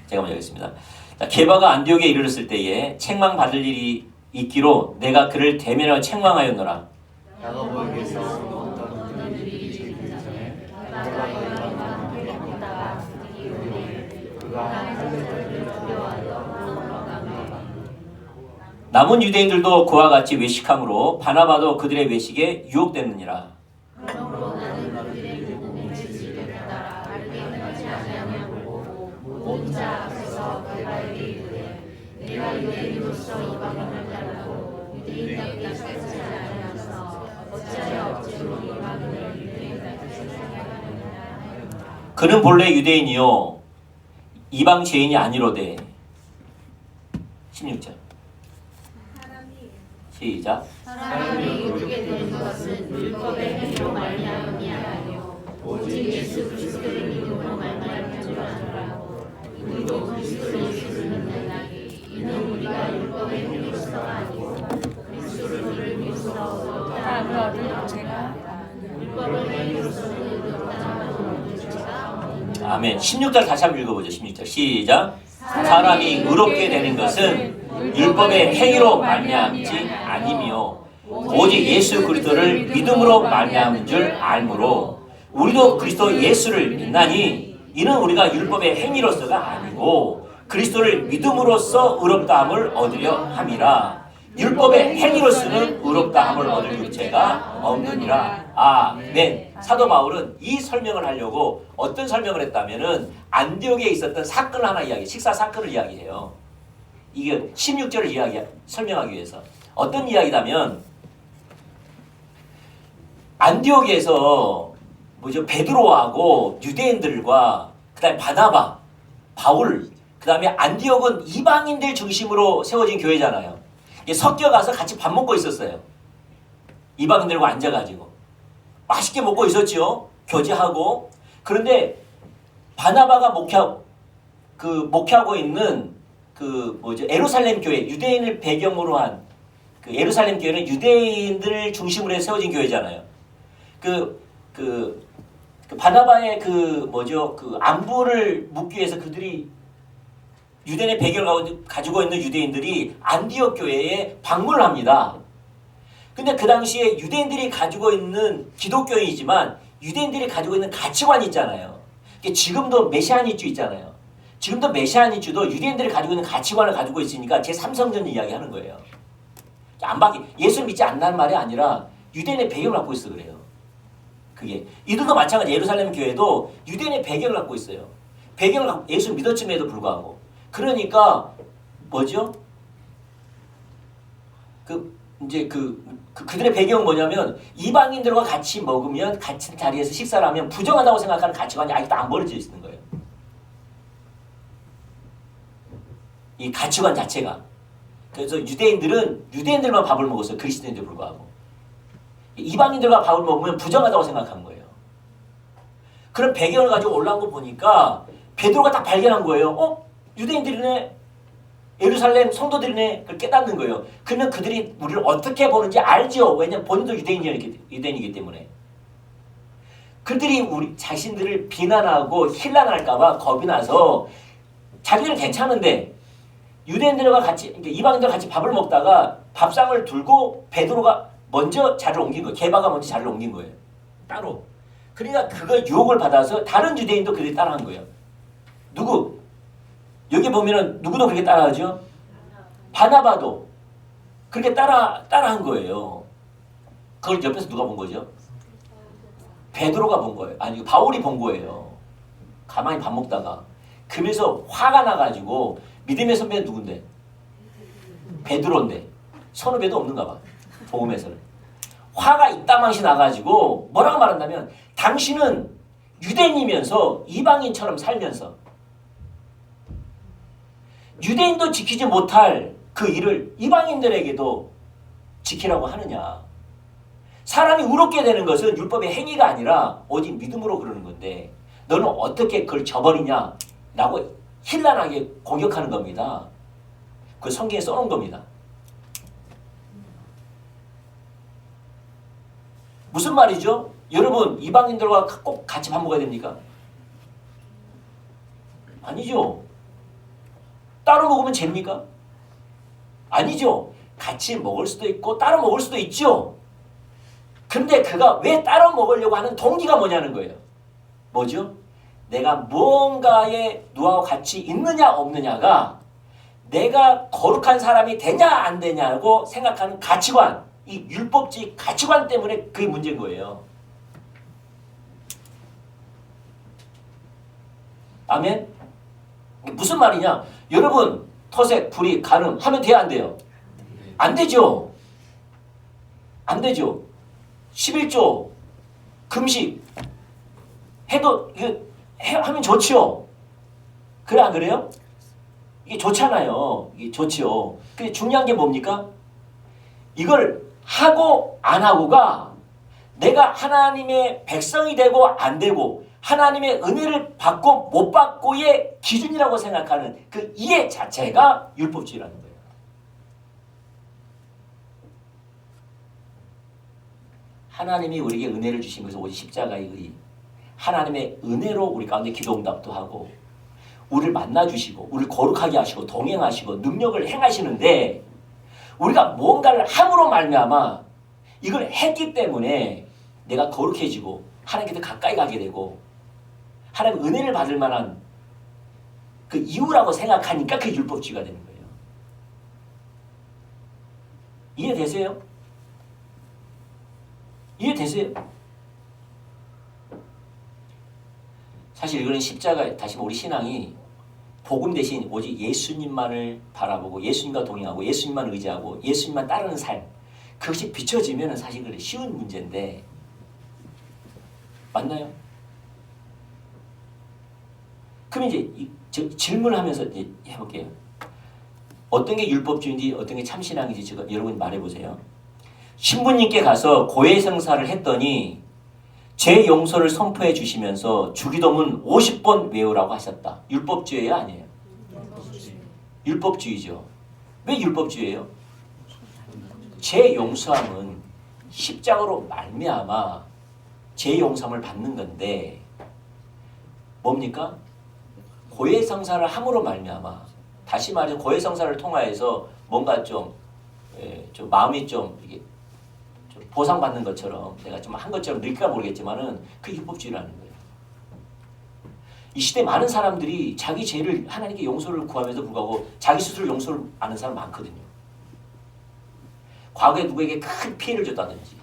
제가 먼저 하겠습니다. 자, 게바가 안디옥에 이르렀을 때에 책망받을 일이 있기로 내가 그를 대면하여 책망하였노라. 야고보에게서 어떤 일이 있기 전에 게바가 일어나 회개했다가 그가 할례를 두려워하여 남은 유대인들도 그와 같이 외식함으로 바나바도 그들의 외식에 유혹됐느니라. 그러므로 나는 그들의 몸을 지지를 따라 알게 하지 아니하냐고 모든 자 앞에서 게바에게 이르되 내가 유대인으로서 이방인을 따르고 유대인답게 살지 아니하면서 어찌하여 억지로 이방인을 유대인답게 생각하느냐 하였노라. 그는 본래 유대인이요 이방 죄인이 아니로되. 16절. 시작. 사람이 이루게 되는 것은 율법의 행위로 말미암음이 아니요 오직 예수 그리스도를 믿음으로 말미암은 줄 아노라. 우리도 그리스도 예수를 믿나니 이는 우리가 율법의 행위로서가 아니고 그리스도를 믿음으로 얻은 죄가 율법의 행위로서는 의롭다는 죄가 아멘. 16절 다시 한번 읽어보죠. 16절 시작. 사람이 의롭게 되는 것은 율법의 행위로 말미암지 아니며 오직 예수 그리스도를 믿음으로 말미암은 줄 알므로 우리도 그리스도 예수를 믿나니 이는 우리가 율법의 행위로서가 아니고 그리스도를 믿음으로써 의롭다함을 얻으려 함이라. 율법의 행위로서는 의롭다함을 얻을 육체가 없느니라. 아멘. 사도 바울은 이 설명을 하려고 어떤 설명을 했다면은 안디옥에 있었던 사건 하나 식사 사건을 이야기해요. 이게 16절을 설명하기 위해서. 어떤 이야기다면 안디옥에서 베드로하고 유대인들과 그다음에 바나바, 바울, 그다음에 안디옥은 이방인들 중심으로 세워진 교회잖아요. 섞여가서 같이 밥 먹고 있었어요. 이방인들과 앉아가지고 맛있게 먹고 있었죠. 교제하고. 그런데 바나바가 목회하고 있는 에루살렘 교회, 유대인을 배경으로 한 그 에루살렘 교회는 유대인들 중심으로 해서 세워진 교회잖아요. 바나바의 안부를 묻기 위해서 그들이 유대인의 배경을 가지고 있는 유대인들이 안디옥 교회에 방문을 합니다. 근데 그 당시에 유대인들이 가지고 있는 기독교이지만 유대인들이 가지고 있는 가치관이 있잖아요. 지금도 메시아니주 있잖아요. 지금도 메시아니주도 유대인들이 가지고 있는 가치관을 가지고 있으니까 제3성전 이야기하는 거예요. 예수 믿지 않는 말이 아니라 유대인의 배경을 갖고 있어 그래요. 그게 이들도 마찬가지. 예루살렘 교회도 유대인의 배경을 갖고 있어요. 배경을 갖고 예수 믿었음에도 불구하고. 그러니까 그들의 배경은 뭐냐면 이방인들과 같이 먹으면 같은 자리에서 식사를 하면 부정하다고 생각하는 가치관이 아직도 안 버려져 있는 거예요. 이 가치관 자체가. 그래서 유대인들만 밥을 먹었어요. 그리스도인들 불구하고. 이방인들과 밥을 먹으면 부정하다고 생각한 거예요. 그런 배경을 가지고 올라온 거 보니까 베드로가 딱 발견한 거예요. 유대인들이네. 예루살렘 성도들이네. 그걸 깨닫는 거예요. 그러면 그들이 우리를 어떻게 보는지 알죠. 왜냐하면 본인도 유대인이기 때문에. 그들이 우리 자신들을 비난하고 힐난할까 봐 겁이 나서 자기들은 괜찮은데 유대인들과 같이, 이방인들과 같이 밥을 먹다가 밥상을 들고 베드로가 먼저 자리를 옮긴 거예요. 게바가 먼저 자리를 옮긴 거예요. 따로. 그러니까 그거 유혹을 받아서 다른 유대인도 그들이 따라한 거예요. 누구? 여기 보면은 누구도 그렇게 따라하죠? 바나바도 그렇게 따라한 거예요. 그걸 옆에서 누가 본 거죠? 베드로가 본 거예요. 아니 바울이 본 거예요. 가만히 밥 먹다가. 그래서 화가 나가지고 믿음의 선배는 누군데? 베드로인데 선후배도 없는가 봐. 복음에서는. 화가 이따망시 나가지고 뭐라고 말한다면 당신은 유대인이면서 이방인처럼 살면서 유대인도 지키지 못할 그 일을 이방인들에게도 지키라고 하느냐. 사람이 의롭게 되는 것은 율법의 행위가 아니라 오직 믿음으로 그러는 건데 너는 어떻게 그걸 저버리냐 라고 힐난하게 공격하는 겁니다. 그 성경에 써놓은 겁니다. 무슨 말이죠? 여러분 이방인들과 꼭 같이 밥 먹어야 됩니까? 아니죠. 따로 먹으면 죄입니까? 아니죠. 같이 먹을 수도 있고 따로 먹을 수도 있죠. 근데 그가 왜 따로 먹으려고 하는 동기가 뭐냐는 거예요. 뭐죠? 내가 무언가에 누구하고 같이 있느냐 없느냐가 내가 거룩한 사람이 되냐 안 되냐고 생각하는 가치관, 이 율법주의 가치관 때문에 그게 문제인 거예요. 아멘? 무슨 말이냐? 여러분 토색, 불이, 간음 하면 돼요 안 돼요? 안 되죠. 안 되죠. 11조 금식 해도 이거 하면 좋지요. 그래 안 그래요? 이게 좋잖아요. 이게 좋지요. 근데 중요한 게 뭡니까? 이걸 하고 안 하고가 내가 하나님의 백성이 되고 안 되고 하나님의 은혜를 받고 못 받고의 기준이라고 생각하는 그 이해 자체가 율법주의라는 거예요. 하나님이 우리에게 은혜를 주신 것은 오직 십자가의 의. 하나님의 은혜로 우리 가운데 기도응답도 하고 우리를 만나주시고 우리를 거룩하게 하시고 동행하시고 능력을 행하시는데 우리가 뭔가를 함으로 말미암아 이걸 했기 때문에 내가 거룩해지고 하나님께 더 가까이 가게 되고 하나님 은혜를 받을 만한 그 이유라고 생각하니까 그게 율법주의가 되는 거예요. 이해되세요? 이해되세요? 사실 이거는 십자가 다시 우리 신앙이 복음 대신 오직 예수님만을 바라보고 예수님과 동행하고 예수님만 의지하고 예수님만 따르는 삶 그것이 비춰지면 사실 그래 쉬운 문제인데 맞나요? 그럼 이제 질문을 하면서 이제 해볼게요. 어떤 게 율법주의인지 어떤 게 참신앙인지 지금 여러분 말해보세요. 신부님께 가서 고해성사를 했더니 제 용서를 선포해 주시면서 주기도문 50번 외우라고 하셨다. 율법주의예요? 아니에요? 율법주의죠. 왜 율법주의예요? 제 용서함은 십자가로 말미암아 제 용서함을 받는 건데 뭡니까? 고해성사를 함으로 말미암아 다시 말해서 고해성사를 통하여서 뭔가 좀 마음이 좀 이게 보상받는 것처럼 내가 좀 한 것처럼 느낄까 모르겠지만은 그게 율법주의라는 거예요. 이 시대 많은 사람들이 자기 죄를 하나님께 용서를 구하면서 불구하고 자기 스스로 용서를 아는 사람 많거든요. 과거에 누구에게 큰 피해를 줬다든지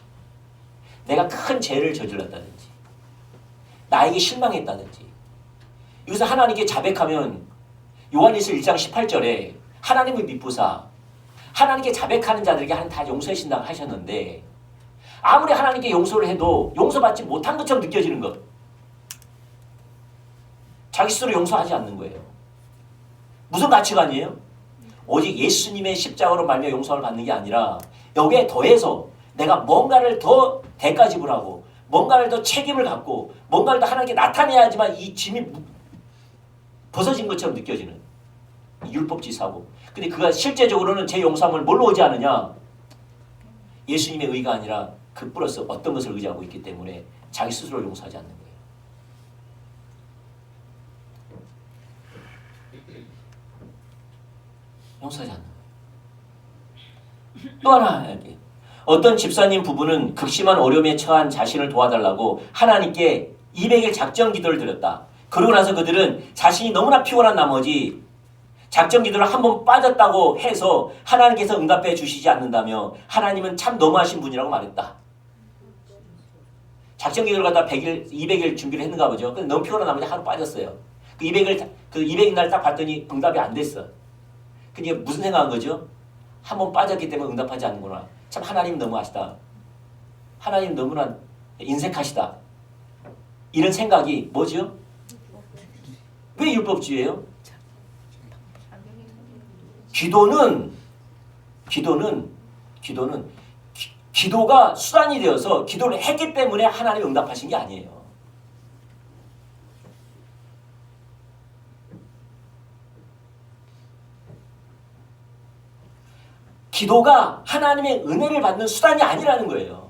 내가 큰 죄를 저질렀다든지 나에게 실망했다든지 여기서 하나님께 자백하면 요한일서 1장 18절에 하나님을 믿부사 하나님께 자백하는 자들에게 하나님 다 용서해 주신다고 하셨는데 아무리 하나님께 용서를 해도 용서받지 못한 것처럼 느껴지는 것. 자기 스스로 용서하지 않는 거예요. 무슨 가치관이에요? 오직 예수님의 십자가로 말미암아 용서를 받는 게 아니라 여기에 더해서 내가 뭔가를 더 대가 지불하고 뭔가를 더 책임을 갖고 뭔가를 더 하나님께 나타내야지만 이 짐이 벗어진 것처럼 느껴지는 율법주의 사고. 근데 그가 실제적으로는 제 용서함을 뭘로 의지하느냐? 예수님의 의가 아니라 그 플러스 어떤 것을 의지하고 있기 때문에 자기 스스로 용서하지 않는 거예요. 용서하지 않는 거예요. 또 하나 할게요. 어떤 집사님 부부는 극심한 어려움에 처한 자신을 도와달라고 하나님께 200일 작정 기도를 드렸다. 그러고 나서 그들은 자신이 너무나 피곤한 나머지 작정 기도를 한 번 빠졌다고 해서 하나님께서 응답해 주시지 않는다며 하나님은 참 너무하신 분이라고 말했다. 작전 기도를 갖다 100일, 200일 준비를 했는가 보죠. 근데 너무 피곤한 나머지 하루 빠졌어요. 그 200일 날 딱 봤더니 응답이 안 됐어. 근데 무슨 생각한 거죠? 한 번 빠졌기 때문에 응답하지 않는구나. 참 하나님 너무하시다. 하나님 너무나 인색하시다. 이런 생각이 뭐죠? 왜 율법주의예요? 기도가 수단이 되어서 기도를 했기 때문에 하나님이 응답하신 게 아니에요. 기도가 하나님의 은혜를 받는 수단이 아니라는 거예요.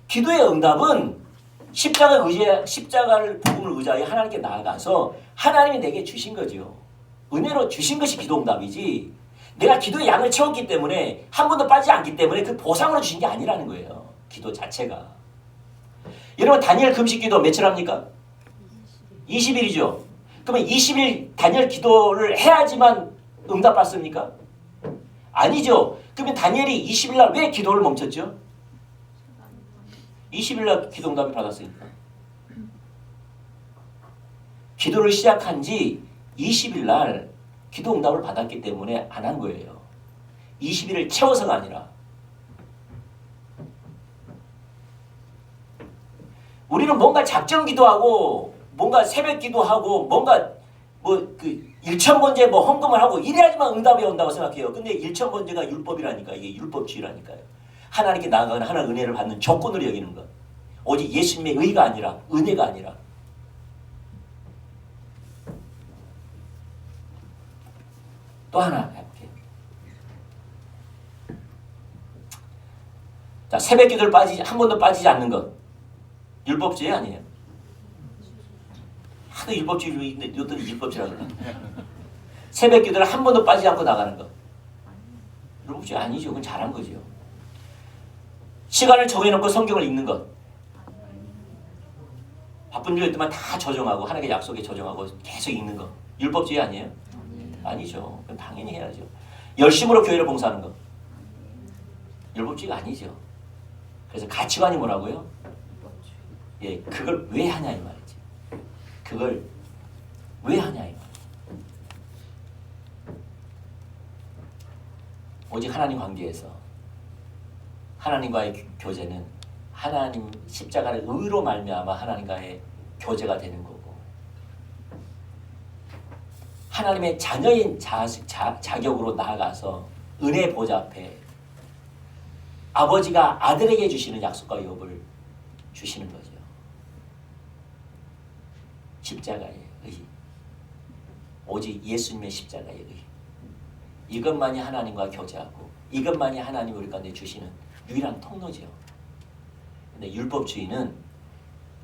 기도의 응답은 십자가를 복음을 의지하여 하나님께 나아가서 하나님이 내게 주신 거죠. 은혜로 주신 것이 기도 응답이지. 내가 기도의 양을 채웠기 때문에 한 번도 빠지지 않기 때문에 그 보상으로 주신 게 아니라는 거예요. 기도 자체가. 여러분 다니엘 금식 기도 며칠 합니까? 20일이죠. 그러면 20일 다니엘 기도를 해야지만 응답 받습니까? 아니죠. 그러면 다니엘이 20일 날 왜 기도를 멈췄죠? 20일 날 기도 응답을 받았으니까. 기도를 시작한 지 20일 날 기도 응답을 받았기 때문에 안 한 거예요. 20일을 채워서가 아니라. 우리는 뭔가 작정 기도하고 뭔가 새벽 기도하고 뭔가 일천번제 헌금을 하고 이래야지만 응답이 온다고 생각해요. 근데 일천번제가 율법이라니까. 이게 율법주의라니까요. 하나님께 나아가는 하나님 은혜를 받는 조건으로 여기는 것. 오직 예수님의 의가 아니라 은혜가 아니라. 또 하나 해볼게요. 자, 새벽 기도를 한 번도 빠지지 않는 것. 율법주의 아니에요. 하도 율법주의인데 이것들이 율법주의라고 그러나. 새벽 기도를 한 번도 빠지지 않고 나가는 것. 율법주의 아니죠. 그건 잘한 거죠. 시간을 정해놓고 성경을 읽는 것. 바쁜 일 때만 다 조정하고 하나님의 약속에 조정하고 계속 읽는 것. 율법주의 아니에요? 아니죠. 그건 당연히 해야죠. 열심으로 교회를 봉사하는 것. 율법주의가 아니죠. 그래서 가치관이 뭐라고요? 예, 그걸 왜 하냐 이 말이지. 그걸 왜 하냐 이 말. 오직 하나님 관계에서 하나님과의 교제는 하나님 십자가를 의로 말미암아 하나님과의 교제가 되는 거고, 하나님의 자녀인 자격으로 나아가서 은혜 보좌 앞에 아버지가 아들에게 주시는 약속과 유업을 주시는 거죠. 십자가의 의. 오직 예수님의 십자가의 의. 이것만이 하나님과 교제하고 이것만이 하나님 우리 가운데 주시는 유일한 통로죠. 근데 율법주의는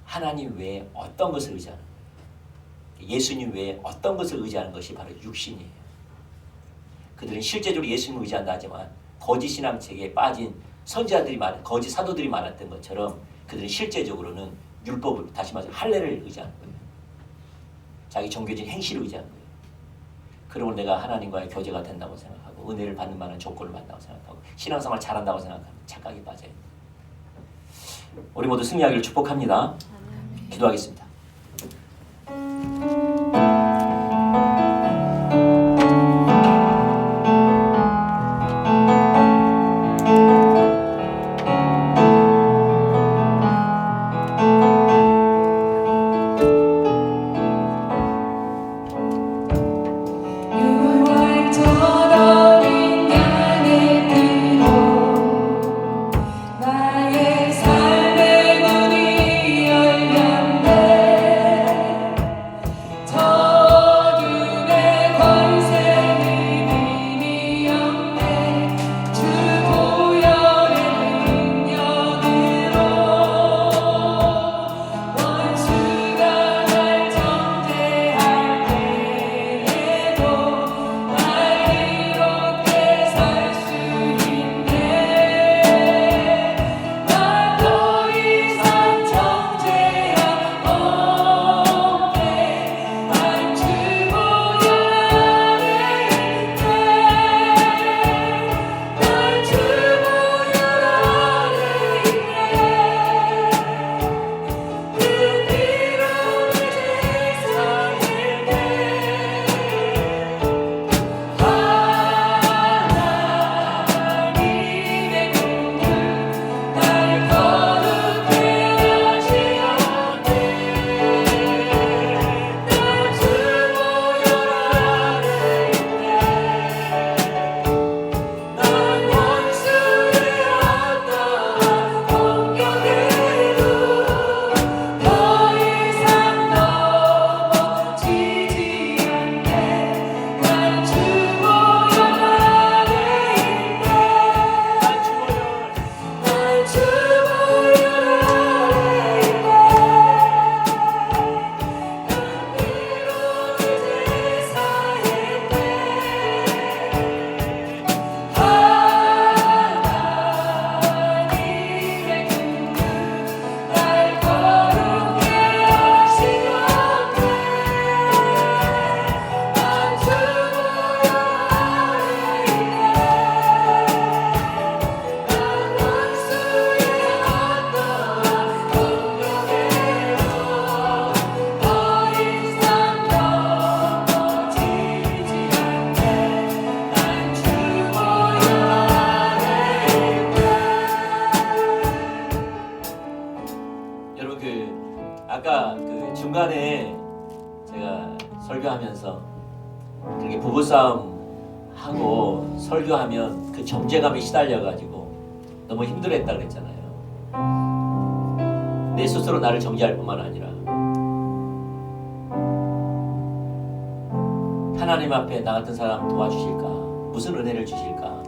하나님 외에 어떤 것을 의지하는 거예요. 예수님 외에 어떤 것을 의지하는 것이 바로 육신이에요. 그들은 실제적으로 예수님을 의지한다 하지만 거짓 신앙책에 빠진 선지자들이 거짓 사도들이 많았던 것처럼 그들은 실제적으로는 율법을, 다시 말해서 할례를 의지하는 거예요. 자기 종교적인 행실을 의지하는 거예요. 그러면 내가 하나님과의 교제가 된다고 생각하고 은혜를 받는 만한 조건을 받는다고 생각하고 신앙생활 잘한다고 생각하는 착각이 빠져요. 우리 모두 승리하기를 축복합니다. 기도하겠습니다. 저 중간에 제가 설교하면서 그렇게 부부싸움 하고 설교하면 그 정죄감에 시달려가지고 너무 힘들었다 그랬잖아요. 내 스스로 나를 정죄할 뿐만 아니라 하나님 앞에 나 같은 사람 도와주실까? 무슨 은혜를 주실까?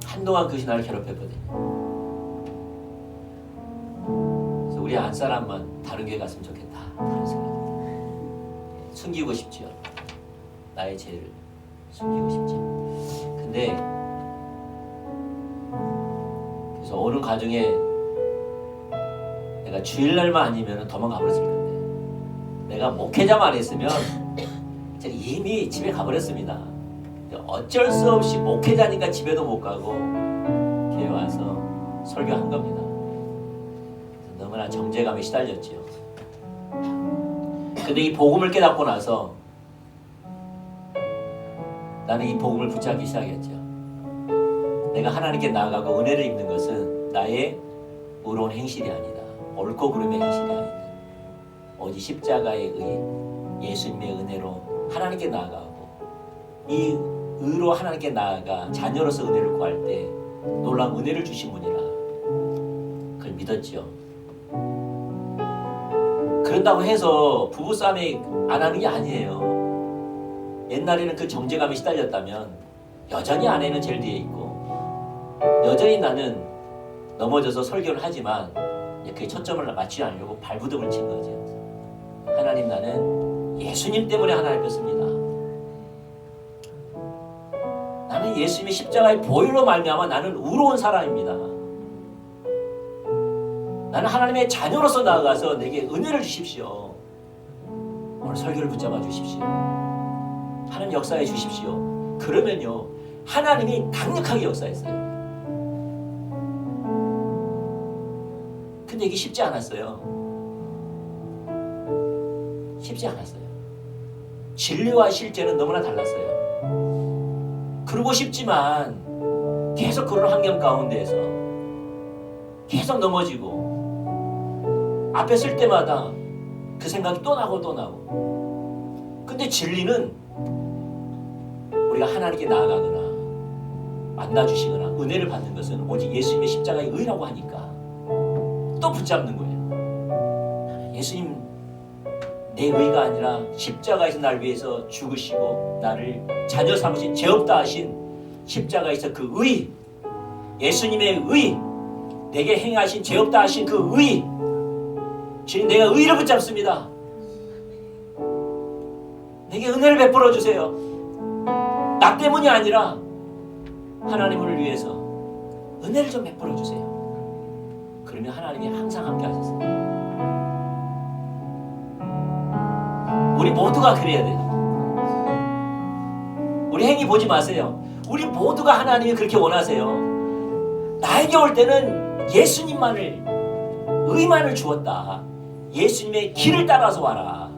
한동안 그것이 나를 괴롭혔거든요. 그래서 우리 한 사람만 다른 교회 갔으면 좋겠다 하는 생각. 숨기고 싶지요. 나의 죄를 숨기고 싶지. 근데 그래서 어느 가정에 내가 주일날만 아니면 도망가 버렸을 건데 내가 목회자만 했으면 제가 이미 집에 가버렸습니다. 어쩔 수 없이 목회자니까 집에도 못 가고 교회 와서 설교한 겁니다. 너무나 정죄감에 시달렸지요. 근데 이 복음을 깨닫고 나서 나는 이 복음을 붙잡기 시작했죠. 내가 하나님께 나아가고 은혜를 입는 것은 나의 의로운 행실이 아니다. 옳고 그름의 행실이 아니다. 오직 십자가의 의, 예수님의 은혜로 하나님께 나아가고 이 의로 하나님께 나아가 자녀로서 은혜를 구할 때 놀라운 은혜를 주신 분이라 그걸 믿었죠. 그런다고 해서 부부싸움이 안 하는 게 아니에요. 옛날에는 그 정죄감에 시달렸다면 여전히 아내는 제일 뒤에 있고 여전히 나는 넘어져서 설교를 하지만 그게 초점을 맞추지 않으려고 발부둥을 친 거죠. 하나님, 나는 예수님 때문에 하나님 뵙습니다. 나는 예수님의 십자가의 보혈로 말미암아 나는 의로운 사람입니다. 나는 하나님의 자녀로서 나아가서 내게 은혜를 주십시오. 오늘 설교를 붙잡아 주십시오. 하나님 역사해 주십시오. 그러면요 하나님이 강력하게 역사했어요. 근데 이게 쉽지 않았어요. 쉽지 않았어요. 진리와 실제는 너무나 달랐어요. 그러고 싶지만 계속 그런 환경 가운데에서 계속 넘어지고 앞에 쓸 때마다 그 생각이 또 나고 또 나고. 근데 진리는 우리가 하나님께 나아가거나 만나주시거나 은혜를 받는 것은 오직 예수님의 십자가의 의라고 하니까 또 붙잡는 거예요. 예수님 내 의가 아니라 십자가에서 날 위해서 죽으시고 나를 자녀 삼으신 죄 없다 하신 십자가에서 그 의, 예수님의 의, 내게 행하신 죄 없다 하신 그 의, 주님 내가 의를 붙잡습니다. 내게 은혜를 베풀어 주세요. 나 때문이 아니라 하나님을 위해서 은혜를 좀 베풀어 주세요. 그러면 하나님이 항상 함께 하셨어요. 우리 모두가 그래야 돼요. 우리 행위 보지 마세요. 우리 모두가 하나님이 그렇게 원하세요. 나에게 올 때는 예수님만을, 의만을 주었다. 예수님의 길을 따라서 와라.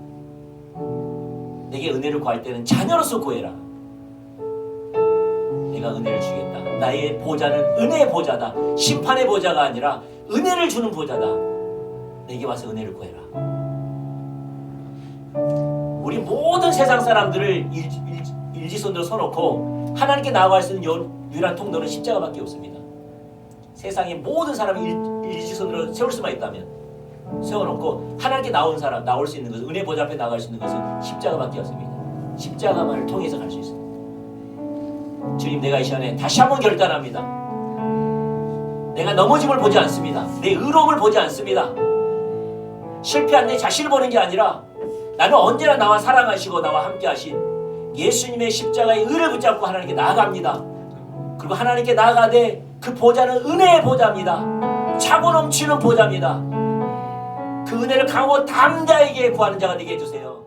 내게 은혜를 구할 때는 자녀로서 구해라. 내가 은혜를 주겠다. 나의 보좌는 은혜의 보좌다. 심판의 보좌가 아니라 은혜를 주는 보좌다. 내게 와서 은혜를 구해라. 우리 모든 세상 사람들을 일지선으로 서놓고 하나님께 나아갈 수 있는 유일한 통로는 십자가밖에 없습니다. 세상의 모든 사람을 일지선으로 세울 수만 있다면 세워놓고 하나님께 나올 수 있는 것은, 은혜 보좌 앞에 나갈 수 있는 것은 십자가밖에 없습니다. 십자가만을 통해서 갈 수 있습니다. 주님, 내가 이 시간에 다시 한번 결단합니다. 내가 넘어짐을 보지 않습니다. 내 의로움을 보지 않습니다. 실패한 내 자신을 보는 게 아니라 나는 언제나 나와 사랑하시고 나와 함께 하신 예수님의 십자가의 의를 붙잡고 하나님께 나아갑니다. 그리고 하나님께 나아가되 그 보좌는 은혜의 보좌입니다. 차고 넘치는 보좌입니다. 그 은혜를 강하고 담대하게 구하는 자가 되게 해주세요.